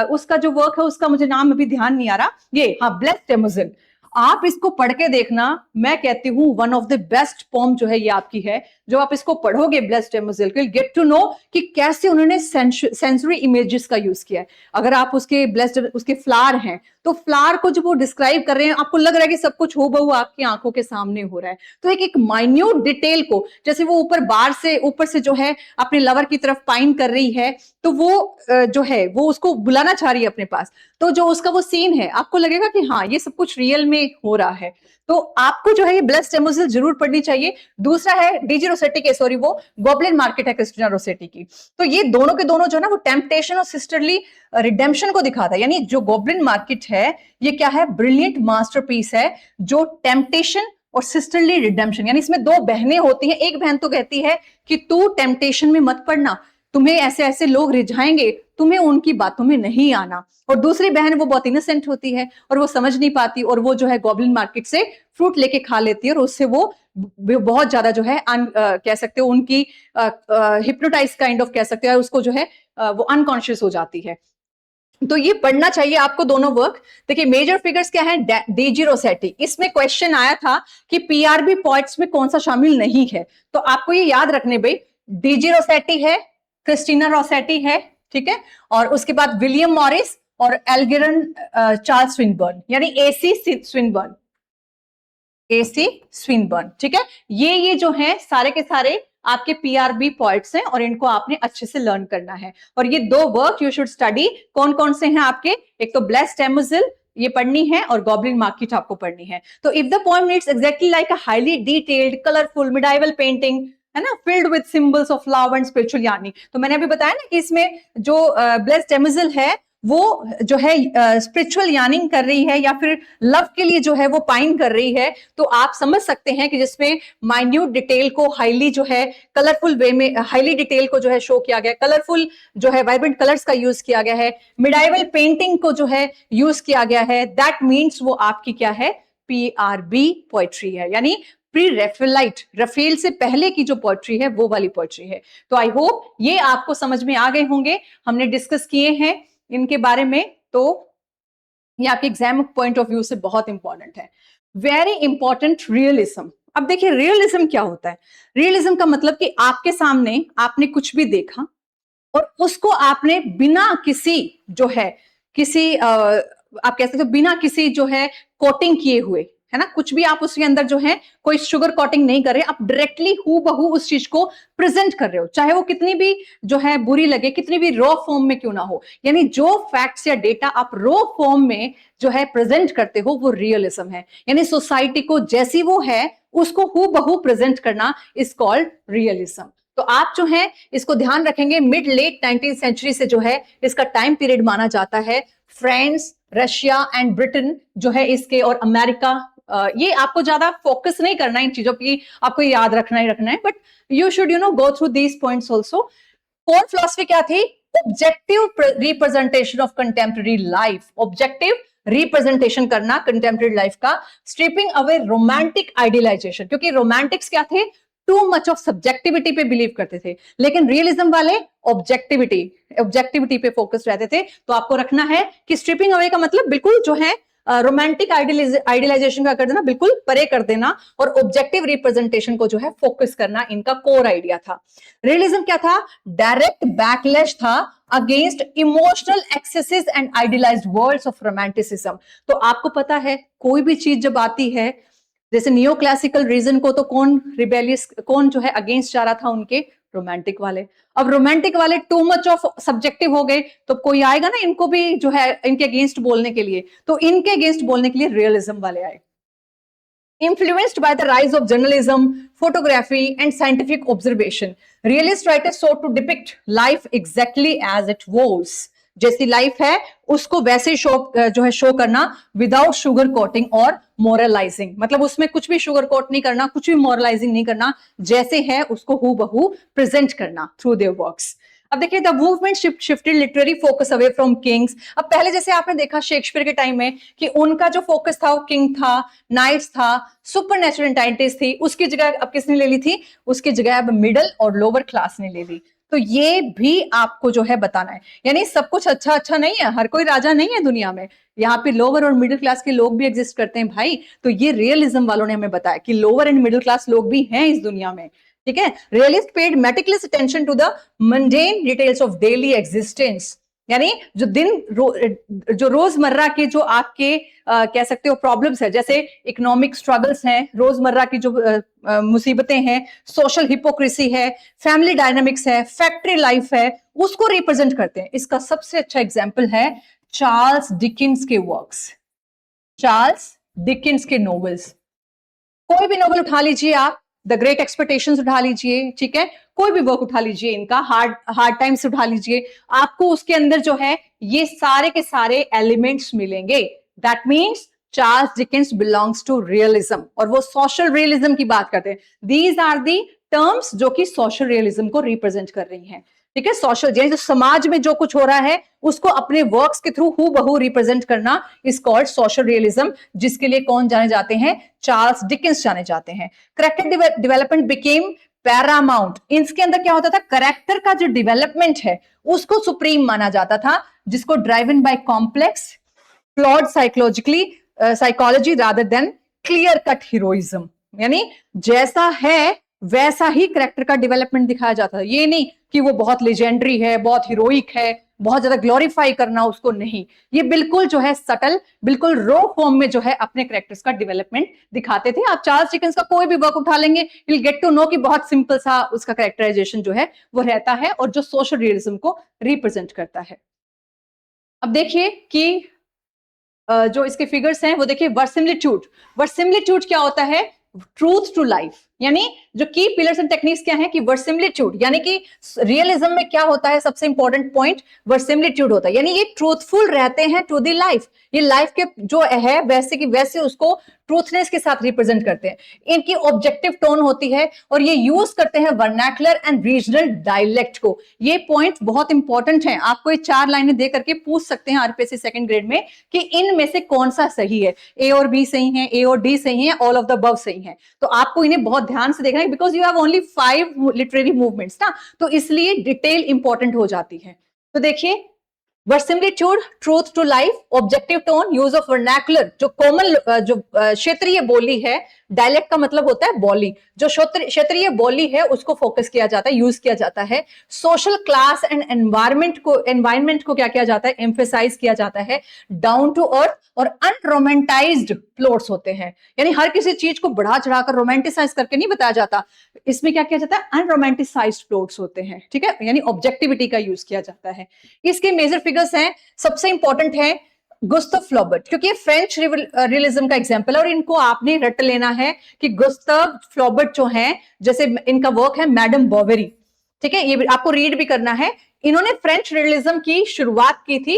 A: उसका जो वर्क है उसका मुझे नाम अभी ध्यान नहीं आ रहा, ये हाँ ब्लेस्ड डेमोजेल, आप इसको पढ़ के देखना, मैं कहती हूँ one of the best poem जो है ये आपकी है। जो आप इसको पढ़ोगे ब्लेस्ड डेमोजेल को, गेट टू नो कि कैसे उन्होंने सेंसरी इमेजेस का यूज किया है। अगर आप उसके ब्लेस्ड उसके फ्लावर हैं तो फ्लावर को जब वो डिस्क्राइब कर रहे हैं आपको लग रहा है कि सब कुछ हूबहू आपकी आंखों के सामने हो रहा है। तो एक एक माइन्यूट डिटेल को, जैसे वो ऊपर से जो है अपने लवर की तरफ पाइन कर रही है, तो वो जो है वो उसको बुलाना चाह रही है अपने पास, तो जो उसका वो सीन है आपको लगेगा कि हाँ ये सब कुछ रियल में हो रहा है। तो आपको जो है ये ब्लेस्ड डेमोजेल जरूर पढ़नी चाहिए। दूसरा है डीजी रोसेटी के, सॉरी वो गॉबलिन मार्केट है क्रिस्टीना रोसेटी की। तो ये दोनों के दोनों जो ना वो टेम्पटेशन और सिस्टरली रिडेम्पशन को दिखाता है। यानी जो गॉबलिन मार्केट है ये क्या है, ब्रिलियंट मास्टरपीस है जो टेम्पटेशन और सिस्टरली रिडेम्पशन, यानी इसमें दो बहनें होती हैं। एक बहन तो कहती है कि तू टेम्पटेशन में मत पड़ना, तुम्हें ऐसे ऐसे लोग रिझाएंगे, तुम्हें उनकी बातों में नहीं आना। और दूसरी बहन वो बहुत इनोसेंट होती है और वो समझ नहीं पाती, और वो जो है गॉबलिन मार्केट से फ्रूट लेके खा लेती है और उससे वो बहुत ज्यादा जो है कह सकते हो उनकी हिप्नोटाइज काइंड ऑफ कह सकते हो, उसको जो है वो अनकॉन्शियस हो जाती है। तो ये पढ़ना चाहिए आपको दोनों वर्क। देखिए मेजर फिगर्स क्या है, डीजी रोसेटी, इसमें क्वेश्चन आया था कि पीआरबी पोएट्स में कौन सा शामिल नहीं है, तो आपको ये याद रखने भाई, डीजी रोसेटी है, क्रिस्टीना रोसेटी है, ठीक है, और उसके बाद विलियम मॉरिस और एल्गिरन चार्ल्स स्विनबर्न, यानी एसी स्विनबर्न, एसी स्विनबर्न, ठीक है। ये जो है सारे के सारे आपके पीआरबी पॉइंट्स हैं और इनको आपने अच्छे से लर्न करना है। और ये दो वर्क यू शुड स्टडी, कौन कौन से हैं आपके, एक तो ब्लेस्ड डेमोजेल ये पढ़नी है और गॉबलिन मार्केट आपको पढ़नी है। तो if the poem reads exactly like a highly detailed colourful medieval painting, है ना, filled with symbols of love and spiritual यानी, तो मैंने अभी बताया ना कि इसमें जो ब्लेस्ड डेमोजेल है वो जो है स्पिरिचुअल यानिंग कर रही है या फिर लव के लिए जो है वो पाइन कर रही है। तो आप समझ सकते हैं कि जिसमें माइन्यूट डिटेल को हाईली जो है कलरफुल वे में हाईली डिटेल को जो है शो किया गया, कलरफुल जो है वाइब्रेंट कलर्स का यूज किया गया है, मिडाइवल पेंटिंग को जो है यूज किया गया है, दैट मीन्स वो आपकी क्या है, पीआरबी पोएट्री है, यानी प्री रेफेलाइट, रफेल से पहले की जो पोएट्री है वो वाली पोएट्री है। तो आई होप ये आपको समझ में आ गए होंगे, हमने डिस्कस किए हैं इनके बारे में। तो ये आपके एग्जाम पॉइंट ऑफ व्यू से बहुत इंपॉर्टेंट है। Very important, realism. अब देखिए रियलिज्म क्या होता है, रियलिज्म का मतलब कि आपके सामने आपने कुछ भी देखा, और उसको आपने बिना किसी जो है किसी आप कह सकते हो बिना किसी जो है कोटिंग किए हुए, है ना, कुछ भी आप उसके अंदर जो है कोई शुगर कोटिंग नहीं कर रहे, आप डायरेक्टली हूबहू बहू उस चीज को प्रेजेंट कर रहे हो, चाहे वो कितनी भी जो है बुरी लगे, कितनी भी रॉ फॉर्म में क्यों ना हो। यानी जो फैक्ट्स या डेटा आप रॉ फॉर्म में जो है प्रेजेंट करते हो वो रियलिज्म है। यानी सोसाइटी को जैसी वो है उसको हूबहू बहू प्रेजेंट करना इज कॉल्ड रियलिज्म। तो आप जो है इसको ध्यान रखेंगे, मिड लेट 19th सेंचुरी से जो है इसका टाइम पीरियड माना जाता है। फ्रांस, रशिया एंड ब्रिटेन जो है इसके, और अमेरिका, ये आपको ज्यादा फोकस नहीं करना इन चीजों की, आपको याद रखना ही रखना है, but you should go through these points also. Core philosophy क्या थी? Objective representation of contemporary life, objective representation करना कंटेम्प्रेरी लाइफ का, स्ट्रिपिंग अवे रोमांटिक आइडियलाइजेशन, क्योंकि रोमांटिक्स क्या थे? टू मच ऑफ सब्जेक्टिविटी पे बिलीव करते थे, लेकिन रियलिज्म वाले ऑब्जेक्टिविटी पे फोकस रहते थे। तो आपको रखना है कि स्ट्रिपिंग अवे का मतलब बिल्कुल जो है रोमांटिक आइडियलाइजेशन का कर देना, बिल्कुल परे कर देना, और ऑब्जेक्टिव रिप्रेजेंटेशन को जो है फोकस करना, इनका कोर आइडिया था। रियलिज्म क्या था? डायरेक्ट बैकलैश था against emotional excesses and idealised worlds of romanticism. तो आपको पता है कोई भी चीज जब आती है, जैसे नियो क्लासिकल रीजन को तो कौन रिबेलियस, कौन जो है अगेंस्ट जा रहा था? उनके रोमांटिक वाले। अब रोमांटिक वाले टू मच ऑफ सब्जेक्टिव हो गए, तो कोई आएगा ना इनको भी जो है इनके अगेंस्ट बोलने के लिए, तो इनके अगेंस्ट बोलने के लिए रियलिज्म वाले आए। Influenced by the rise of journalism, photography, and scientific observation, realist writers sought to depict life exactly as it was. जैसी लाइफ है उसको वैसे जो है शो करना, विदाउट शुगर कोटिंग और मोरलाइजिंग, मतलब उसमें कुछ भी शुगर कोट नहीं करना, कुछ भी मोरलाइजिंग नहीं करना, जैसे है उसको हूबहू प्रेजेंट करना थ्रू देयर वर्क्स। अब देखिए, the movement shifted literary focus away from Kings. अब पहले जैसे आपने देखा शेक्सपियर के टाइम में कि उनका जो फोकस था वो किंग था, नाइट्स था, सुपर नेचुरल एंटाइटीज थी, उसकी जगह अब किसने ले ली थी? उसकी जगह अब मिडिल और लोअर क्लास ने ले ली। तो ये भी आपको जो है बताना है, यानी सब कुछ अच्छा अच्छा नहीं है, हर कोई राजा नहीं है दुनिया में, यहाँ पे लोअर और मिडिल क्लास के लोग भी एग्जिस्ट करते हैं भाई। तो ये रियलिज्म वालों ने हमें बताया कि लोअर एंड मिडिल क्लास लोग भी हैं इस दुनिया में, ठीक है। Realist paid meticulous attention to the mundane details of daily existence, यानी जो जो रोजमर्रा के जो आपके कह सकते हो प्रॉब्लम्स है, जैसे इकोनॉमिक स्ट्रगल्स हैं, रोजमर्रा की जो मुसीबतें हैं, सोशल हिपोक्रेसी है, फैमिली डायनामिक्स है, फैक्ट्री लाइफ है, उसको रिप्रेजेंट करते हैं। इसका सबसे अच्छा एग्जाम्पल है चार्ल्स डिकिंस के वर्क्स, चार्ल्स डिकिंस के नॉवेल्स। कोई भी नॉवेल उठा लीजिए आप, द ग्रेट एक्सपेक्टेशंस उठा लीजिए, ठीक है, कोई भी वर्क उठा लीजिए इनका, हार्ड टाइम्स उठा लीजिए, आपको उसके अंदर जो है ये सारे के सारे एलिमेंट्स मिलेंगे। That means Charles Dickens belongs to realism, और वो सोशल रियलिज्म की बात करते हैं। दीज आर दी टर्म्स जो कि सोशल रियलिज्म को रिप्रेजेंट कर रही हैं, ठीक है। सोशल जो समाज में जो कुछ हो रहा है उसको अपने वर्क्स के थ्रू हूबहू रिप्रेजेंट करना इज कॉल्ड सोशल रियलिज्म, जिसके लिए कौन जाने जाते हैं? चार्ल्स डिकेंस जाने जाते हैं। Character development became Paramount. इसके अंदर क्या होता था? कैरेक्टर का जो डेवलपमेंट है उसको सुप्रीम माना जाता था, जिसको driven by complex flawed psychology rather than clear cut heroism. यानी जैसा है वैसा ही कैरेक्टर का डेवलपमेंट दिखाया जाता है, ये नहीं कि वो बहुत लेजेंडरी है, बहुत हीरोइक है, बहुत ज्यादा ग्लोरीफाई करना उसको, नहीं, ये बिल्कुल जो है सटल, बिल्कुल रो फॉर्म में जो है अपने कैरेक्टर्स का डेवलपमेंट दिखाते थे। आप चार्ल्स डिकेंस का कोई भी वर्क उठा लेंगे, you will get to know कि बहुत सिंपल सा उसका कैरेक्टराइजेशन जो है वो रहता है, और जो सोशल रियलिज्म को रिप्रेजेंट करता है। अब देखिए कि जो इसके फिगर्स हैं वो देखिए, वर्सिमिलिट्यूड। वर्सिमिलिट्यूड क्या होता है? Truth to life. यानी जो की पिलर्स एंड टेक्निक्स क्या है कि वर्सिमिलिट्यूड, यानी कि रियलिज्म में क्या होता है? सबसे इंपॉर्टेंट पॉइंट वर्सिमिलिट्यूड होता है, यानी ये ट्रूथफुल रहते हैं टू द लाइफ, ये लाइफ के जो है वैसे की वैसे उसको ट्रूथनेस के साथ रिप्रेजेंट करते हैं। इनकी ऑब्जेक्टिव टोन होती है, और ये यूज करते हैं वर्नैकुलर एंड रीजनल डायलेक्ट को। ये पॉइंट बहुत इंपॉर्टेंट है, आपको ये 4 लाइनें दे करके पूछ सकते हैं आरपीएससी सेकंड ग्रेड में कि इनमें से कौन सा सही है, ए और बी सही है, ए और डी सही है, ऑल ऑफ द अबव सही है। तो आपको इन्हें बहुत ध्यान से देखना है, because you have only 5 literary movements ना, तो इसलिए डिटेल इंपॉर्टेंट हो जाती है। तो देखिए, verisimilitude, truth to life, objective tone, use of vernacular, जो कॉमन जो क्षेत्रीय बोली है, डायलेक्ट का मतलब होता है बोली, जो क्षेत्रीय बोली है उसको फोकस किया जाता है, यूज किया जाता है। सोशल क्लास एंड एनवायरमेंट को क्या किया जाता है, एम्फेसाइज किया जाता है। डाउन टू अर्थ और अनरोमेंटाइज्ड प्लॉट्स होते हैं, यानी हर किसी चीज को बढ़ा चढ़ाकर रोमांटिसाइज करके नहीं बताया जाता, इसमें क्या किया जाता है, अनरोमांटिसाइज्ड प्लॉट्स होते हैं, ठीक है, यानी ऑब्जेक्टिविटी का यूज किया जाता है। इसके मेजर फिगर्स हैं, सबसे इंपॉर्टेंट है गुस्ताव फ्लॉबर्ट, क्योंकि ये फ्रेंच रियलिज्म का एग्जांपल है और इनको आपने रट लेना है कि गुस्ताव फ्लॉबर्ट जो है, जैसे इनका वर्क है मैडम बोवेरी, ठीक है, ये आपको रीड भी करना है। इन्होंने फ्रेंच रियलिज्म की शुरुआत की थी,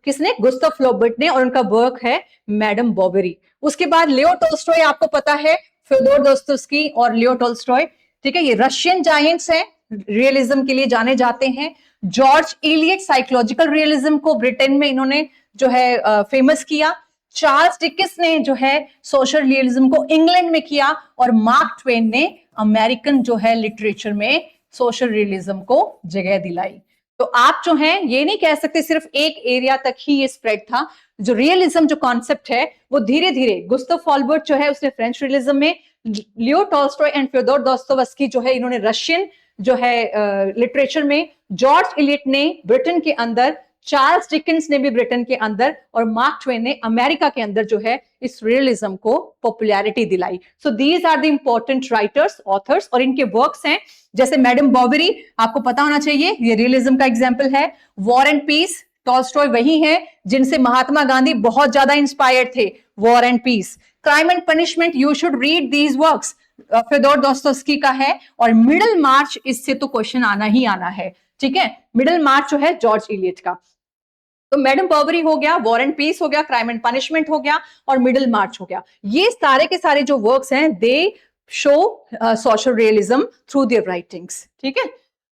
A: किसने, गुस्ताव फ्लॉबर्ट ने, और उनका वर्क है मैडम बोवेरी। उसके बाद लियो टॉल्स्टॉय, आपको पता है फ्योदोर दोस्तोव्स्की और लियो टॉल्स्टॉय, ठीक है, ये रशियन जायंट्स हैं, रियलिज्म के लिए जाने जाते हैं। जॉर्ज इलियट साइकोलॉजिकल रियलिज्म को ब्रिटेन में इन्होंने जो है फेमस किया। चार्ल्स डिकेंस ने जो है सोशल रियलिज्म को इंग्लैंड में किया, और मार्क ट्वेन ने अमेरिकन जो है लिटरेचर में सोशल रियलिज्म को जगह दिलाई। तो आप जो हैं ये नहीं कह सकते सिर्फ एक एरिया तक ही ये स्प्रेड था, जो रियलिज्म जो कॉन्सेप्ट है वो धीरे धीरे, गुस्ताव फ्लॉबर्ट जो है उसने फ्रेंच रियलिज्म में, लियो टॉल्स्टॉय एंड फ्योदोर दोस्तोव्स्की जो है इन्होंने रशियन जो है लिटरेचर में, जॉर्ज इलियट ने ब्रिटेन के अंदर, चार्ल्स डिकेंस ने भी ब्रिटेन के अंदर, और मार्क ट्वेन ने अमेरिका के अंदर जो है इस रियलिज्म को पॉपुलैरिटी दिलाई। So these are the important writers, authors, और इनके वर्क्स हैं जैसे मैडम बोवेरी, आपको पता होना चाहिए, ये रियलिज्म का एग्जाम्पल है। वॉर एंड पीस, टॉल्स्टॉय वही है जिनसे महात्मा गांधी बहुत ज्यादा इंस्पायर्ड थे, War and Peace. Crime and Punishment, you should read these works, Fyodor Dostoevsky का है। और मिडल मार्च, इससे तो क्वेश्चन आना ही आना है, ठीक है, मिडल मार्च जो है जॉर्ज इलियट का। तो मैडम बोवेरी हो गया, वॉर एंड पीस हो गया, क्राइम एंड पनिशमेंट हो गया, और मिडल मार्च हो गया। ये सारे के सारे जो वर्क्स हैं दे show social realism through their writings, ठीक है।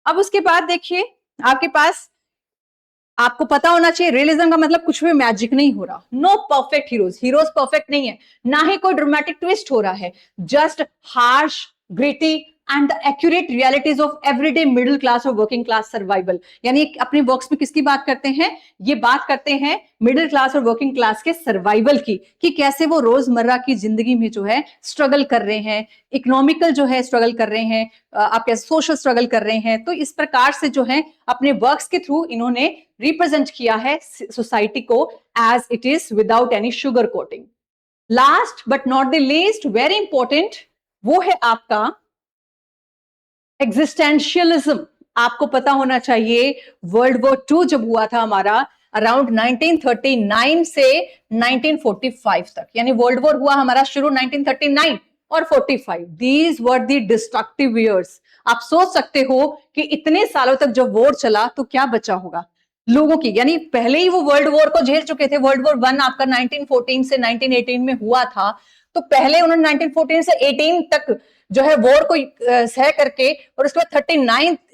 A: अब उसके बाद देखिए आपके पास, आपको पता होना चाहिए रियलिज्म का मतलब कुछ भी मैजिक नहीं हो रहा, no perfect heroes, heroes perfect नहीं है, ना ही कोई ड्रामेटिक ट्विस्ट हो रहा है, just harsh, gritty and the accurate realities of everyday middle class और वर्किंग क्लास सर्वाइवल। यानी अपने वर्क्स में किसकी बात करते हैं, ये बात करते हैं मिडिल क्लास और वर्किंग क्लास के सर्वाइवल की, कि कैसे वो रोजमर्रा की जिंदगी में जो है स्ट्रगल कर रहे हैं, इकोनॉमिकल जो है स्ट्रगल कर रहे हैं, आप कैसे सोशल स्ट्रगल कर रहे हैं। तो इस प्रकार से जो है अपने वर्क्स के थ्रू इन्होंने रिप्रेजेंट किया है सोसाइटी को as it is, without any sugar coating. Last but not the least, very important, वो है आपका एग्जिस्टेंशियलिज्म। आपको पता होना चाहिए वर्ल्ड वॉर 2 जब हुआ था हमारा अराउंड 1939 से 1945 तक, यानी वर्ल्ड वॉर हुआ हमारा शुरू 1939 और 45, these were the destructive years. आप सोच सकते हो कि इतने सालों तक जब वॉर चला तो क्या बचा होगा लोगों की, यानी पहले ही वो वर्ल्ड वॉर को झेल चुके थे। वर्ल्ड वॉर 1 आपका 1914 से 1918 में हुआ था, तो पहले उन्होंने 1914 से 18 तक जो है वॉर को सह करके, और उसके बाद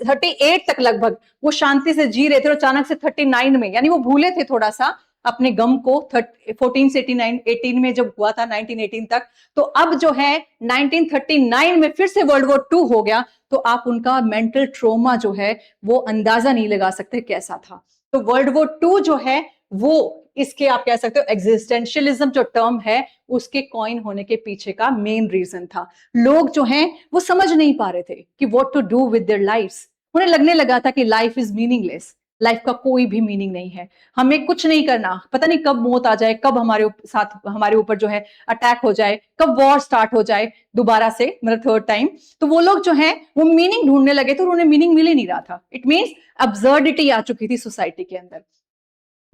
A: 38 तक लगभग वो शांति से जी रहे थे, और अचानक से 39 में, यानी वो भूले थे थोड़ा सा अपने गम को, 14 से 18 में जब हुआ था 1918 तक। तो अब जो है 1939 में फिर से वर्ल्ड वॉर 2 हो गया, तो आप उनका मेंटल ट्रोमा जो है वो अंदाजा नहीं लगा सकते कैसा था। तो वर्ल्ड वॉर 2 जो है वो इसके आप कह सकते हो एग्जिस्टेंशियलिज्म जो टर्म है उसके कॉइन होने के पीछे का मेन रीजन था। लोग जो हैं वो समझ नहीं पा रहे थे कि what to do with their lives. उन्हें लगने लगा था कि लाइफ इज मीनिंगलेस, लाइफ का कोई भी मीनिंग नहीं है, हमें कुछ नहीं करना, पता नहीं कब मौत आ जाए, कब हमारे ऊपर जो है अटैक हो जाए, कब वॉर स्टार्ट हो जाए दोबारा से, मतलब थर्ड टाइम। तो वो लोग जो है वो मीनिंग ढूंढने लगे थे और उन्हें मीनिंग मिल ही नहीं रहा था। इट मीन्स अब्सर्डिटी आ चुकी थी सोसाइटी के अंदर।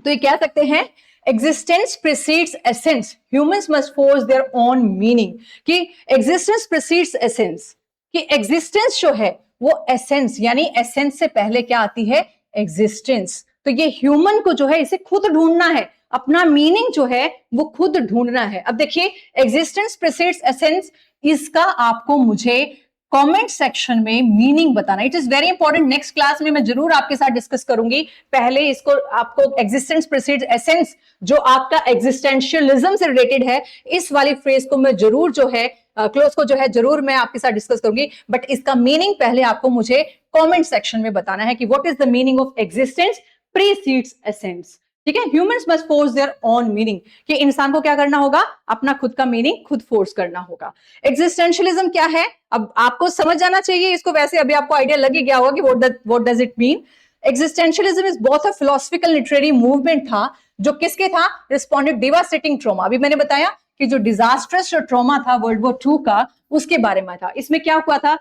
A: तो ये कह सकते हैं existence precedes essence, humans must force their own meaning, कि एग्जिस्टेंस प्रीसीड्स एसेंस, कि एग्जिस्टेंस जो है वो एसेंस, यानी एसेंस से पहले क्या आती है, एग्जिस्टेंस। तो ये ह्यूमन को जो है इसे खुद ढूंढना है, अपना मीनिंग जो है वो खुद ढूंढना है। अब देखिए एग्जिस्टेंस प्रीसीड्स एसेंस, इसका आपको मुझे कमेंट सेक्शन में मीनिंग बताना, it is very important. Next class में मैं जरूर आपके साथ डिस्कस करूंगी। पहले इसको आपको एग्जिस्टेंस प्रीसीड्स एसेंस जो आपका एग्जिस्टेंशियलिज्म से रिलेटेड है, इस वाली फ्रेज को मैं जरूर जो है क्लोज को जो है जरूर मैं आपके साथ डिस्कस करूंगी, बट इसका मीनिंग पहले आपको मुझे कमेंट सेक्शन में बताना है कि what is the meaning of existence precedes essence. ठीक है, humans must force their own meaning, कि इंसान को क्या करना होगा, अपना खुद का मीनिंग खुद फोर्स करना होगा। एग्जिस्टेंशियलिज्म क्या है, अब आपको समझ जाना चाहिए इसको, वैसे अभी आपको आइडिया लग ही गया होगा कि what does it mean. Existentialism is both a philosophical literary movement था, जो किसके था, रिस्पॉन्डेड डिवास्टेटिंग ट्रॉमा। अभी मैंने बताया कि जो डिजास्ट्रस जो ट्रॉमा था वर्ल्ड वॉर 2 का, उसके बारे में था। इसमें क्या हुआ था,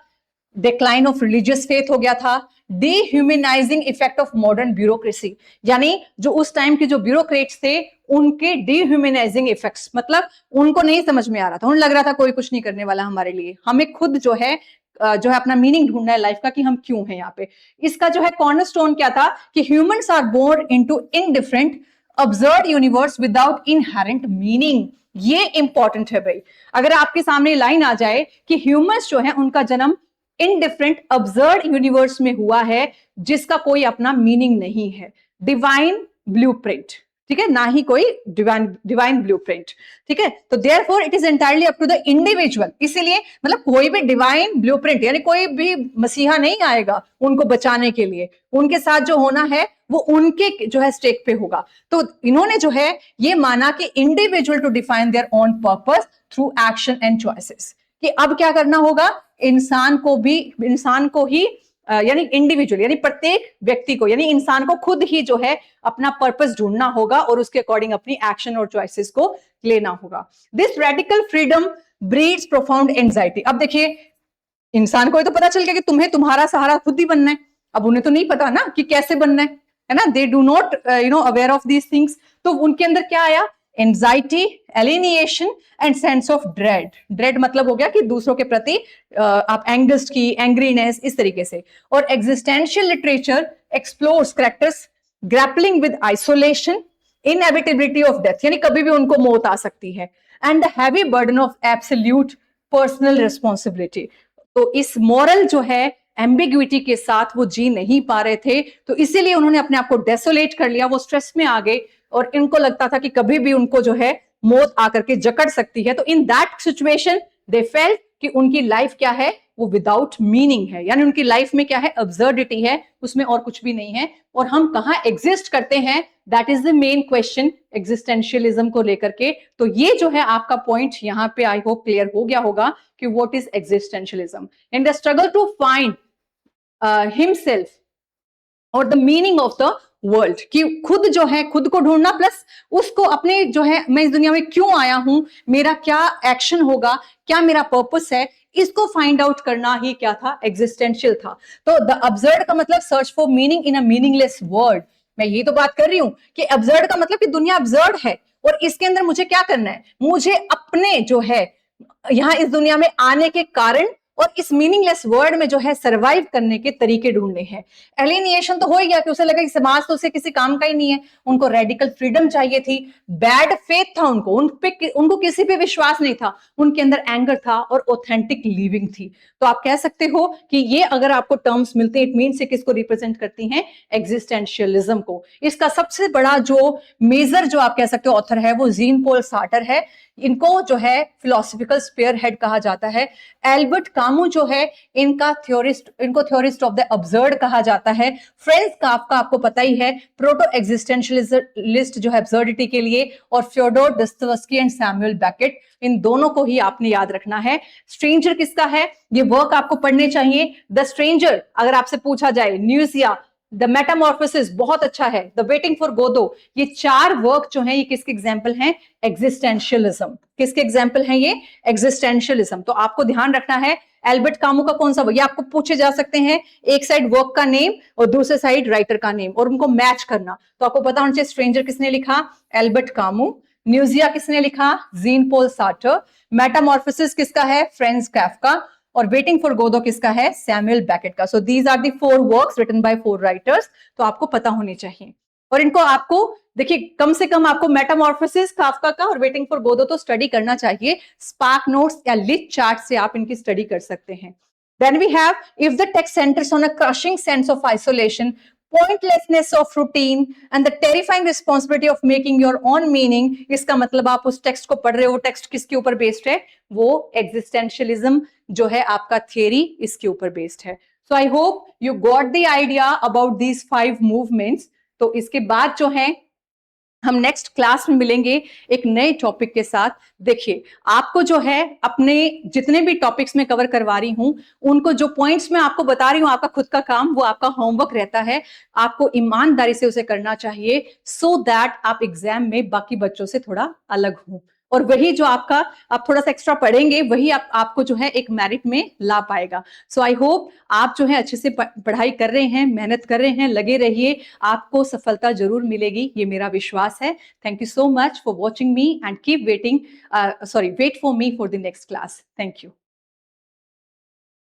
A: डिक्लाइन ऑफ रिलीजियस फेथ हो गया था, डिह्यूमनाइजिंग इफेक्ट ऑफ मॉडर्न ब्यूरोक्रेसी, यानी जो उस टाइम के जो ब्यूरोक्रेट्स थे उनके डिह्यूमनाइजिंग इफेक्ट्स, मतलब उनको नहीं समझ में आ रहा था, उन्हें लग रहा था कोई कुछ नहीं करने वाला हमारे लिए, हमें खुद जो है अपना मीनिंग ढूंढना है लाइफ का, कि हम क्यों हैं यहाँ पे। इसका जो है कॉर्नरस्टोन क्या था, कि humans are born into indifferent absurd universe without inherent meaning. ये इंपॉर्टेंट है भाई, अगर आपके सामने लाइन आ जाए कि ह्यूमंस जो है उनका जन्म इनडिफरेंट अब्सर्ड यूनिवर्स में हुआ है जिसका कोई अपना मीनिंग नहीं है, डिवाइन ब्लूप्रिंट, ठीक है, ना ही कोई डिवाइन ब्लूप्रिंट। ठीक है, तो therefore it is entirely up to the individual. इसीलिए मतलब कोई भी डिवाइन ब्लूप्रिंट यानी कोई भी मसीहा नहीं आएगा उनको बचाने के लिए, उनके साथ जो होना है वो उनके जो है स्टेक पे होगा। तो इन्होंने जो है ये माना कि individual to define their own purpose through action and choices, कि अब क्या करना होगा, इंसान को ही यानी इंडिविजुअल यानी प्रत्येक व्यक्ति को, यानी इंसान को खुद ही जो है अपना पर्पस ढूंढना होगा और उसके अकॉर्डिंग अपनी एक्शन और चॉइसेस को लेना होगा। This radical freedom breeds profound anxiety. अब देखिए, इंसान को तो पता चल गया कि तुम्हें तुम्हारा सहारा खुद ही बनना है, अब उन्हें तो नहीं पता ना कि कैसे बनना है ना, they do not aware of these things. तो उनके अंदर क्या आया, anxiety, alienation and sense of dread. Dread मतलब हो गया कि दूसरों के प्रति आप एंगस्ट की, एंग्रीनेस, इस तरीके से। और existential literature explores characters grappling with isolation, inevitability of death, यानी कभी भी उनको मौत आ सकती है, and the heavy burden of absolute personal responsibility. तो इस मॉरल जो है एम्बिग्विटी के साथ वो जी नहीं पा रहे थे, तो इसीलिए उन्होंने अपने आप को डेसोलेट कर लिया, वो स्ट्रेस में आ गए और इनको लगता था कि कभी भी उनको जो है मौत आकर के जकड़ सकती है। तो in that situation they felt कि उनकी लाइफ क्या है, वो विदाउट मीनिंग है, यानी उनकी लाइफ में क्या है, अब्सर्डिटी है, उसमें और कुछ भी नहीं है। और हम कहाँ एग्जिस्ट करते हैं, that is the main question existentialism को लेकर के। तो ये जो है आपका पॉइंट यहाँ पे आई होप क्लियर हो गया होगा कि what is existentialism. In the struggle to find himself और the meaning of the world, कि खुद जो है खुद को ढूंढना, प्लस उसको अपने जो है मैं इस दुनिया में क्यों आया हूं, मेरा क्या एक्शन होगा, क्या मेरा पर्पस है, इसको फाइंड आउट करना ही क्या था, एग्जिस्टेंशियल था। तो द अब्सर्ड का मतलब search for meaning in a meaningless world. मैं ये तो बात कर रही हूं कि अब्सर्ड का मतलब कि दुनिया अब्सर्ड है और इसके अंदर मुझे क्या करना है, मुझे अपने जो है यहां इस दुनिया में आने के कारण और इस मीनिंगलेस वर्ल्ड में जो है सरवाइव करने के तरीके ढूंढने हैं। एलिनिएशन तो हो ही गया कि उसे लगा कि समाज तो उसे किसी काम का ही नहीं है, उनको रेडिकल फ्रीडम चाहिए थी। बैड फेथ था उनको किसी पे विश्वास नहीं था, उनके अंदर एंगर था और ऑथेंटिक लिविंग थी। तो आप कह सकते हो कि ये अगर आपको टर्म्स मिलते हैं, इट मीन से किसको रिप्रेजेंट करती हैं, एग्जिस्टेंशियलिज्म को। इसका सबसे बड़ा जो मेजर जो आप कह सकते हो ऑथर है वो जीन पॉल सार्टर है। इनको जो है फिलोसफिकल स्पेयर हेड कहा जाता है। एल्बर्ट कामू जो है इनको थ्योरिस्ट ऑफ द अब्सर्ड कहा जाता है। फ्रेंच काफ्का आपको पता ही है, प्रोटो एग्जिस्टेंशियलिस्ट जो है अब्सर्डिटी के लिए, और Fyodor Dostoevsky and Samuel Beckett, इन दोनों को ही आपने याद रखना है। स्ट्रेंजर किसका है, ये वर्क आपको पढ़ने चाहिए। द स्ट्रेंजर अगर आपसे पूछा जाए, न्यूजिया, द मेटामॉर्फोसिस बहुत अच्छा है, द वेटिंग फॉर गोदो, ये चार वर्क जो है ये किसके एग्जाम्पल हैं, एग्जिस्टेंशियलिज्म। किसके एग्जाम्पल हैं ये, एग्जिस्टेंशियलिज्म। तो आपको ध्यान रखना है एल्बर्ट कामू का कौन सा वर्क, ये आपको पूछे जा सकते हैं, एक साइड वर्क का नेम और दूसरे साइड राइटर का नेम, और उनको मैच करना। तो आपको पता होना चाहिए स्ट्रेंजर किसने लिखा, एल्बर्ट कामू। न्यूजिया किसने लिखा, जीन पॉल सार्टर। मेटामॉर्फोसिस किसका है, फ्रेंच काफ्का। और वेटिंग फॉर गोदो किसका है, सैमुअल बेकेट का। So these are the 4 works written by 4 writers. तो आपको पता होनी चाहिए, और इनको आपको देखिए कम से कम आपको मेटामॉर्फोसिस काफ्का का और वेटिंग फॉर गोदो तो स्टडी करना चाहिए। स्पार्क नोट्स या लिट चार्ट से आप इनकी स्टडी कर सकते हैं। Then we have, if the text centers on a crushing sense of isolation, pointlessness of routine and the terrifying responsibility of making your own meaning, इसका मतलब आप उस टेक्स्ट को पढ़ रहे हो, टेक्स्ट किसके ऊपर बेस्ड है, वो एग्जिस्टेंशियलिज्म जो है आपका थियरी इसके ऊपर बेस्ड है। So I hope you got the idea about these 5 movements. तो इसके बाद जो है हम नेक्स्ट क्लास में मिलेंगे एक नए टॉपिक के साथ। देखिए, आपको जो है अपने जितने भी टॉपिक्स में कवर करवा रही हूं, उनको जो पॉइंट्स मैं आपको बता रही हूं, आपका खुद का काम, वो आपका होमवर्क रहता है। आपको ईमानदारी से उसे करना चाहिए, सो दैट आप एग्जाम में बाकी बच्चों से थोड़ा अलग हो, और वही जो आपका आप थोड़ा सा एक्स्ट्रा पढ़ेंगे, वही आपको जो है एक मेरिट में ला पाएगा। सो आई होप आप जो है अच्छे से पढ़ाई कर रहे हैं, मेहनत कर रहे हैं, लगे रहिए, आपको सफलता जरूर मिलेगी, ये मेरा विश्वास है। Thank you so much for watching me and keep waiting, wait for me for the next class. Thank you.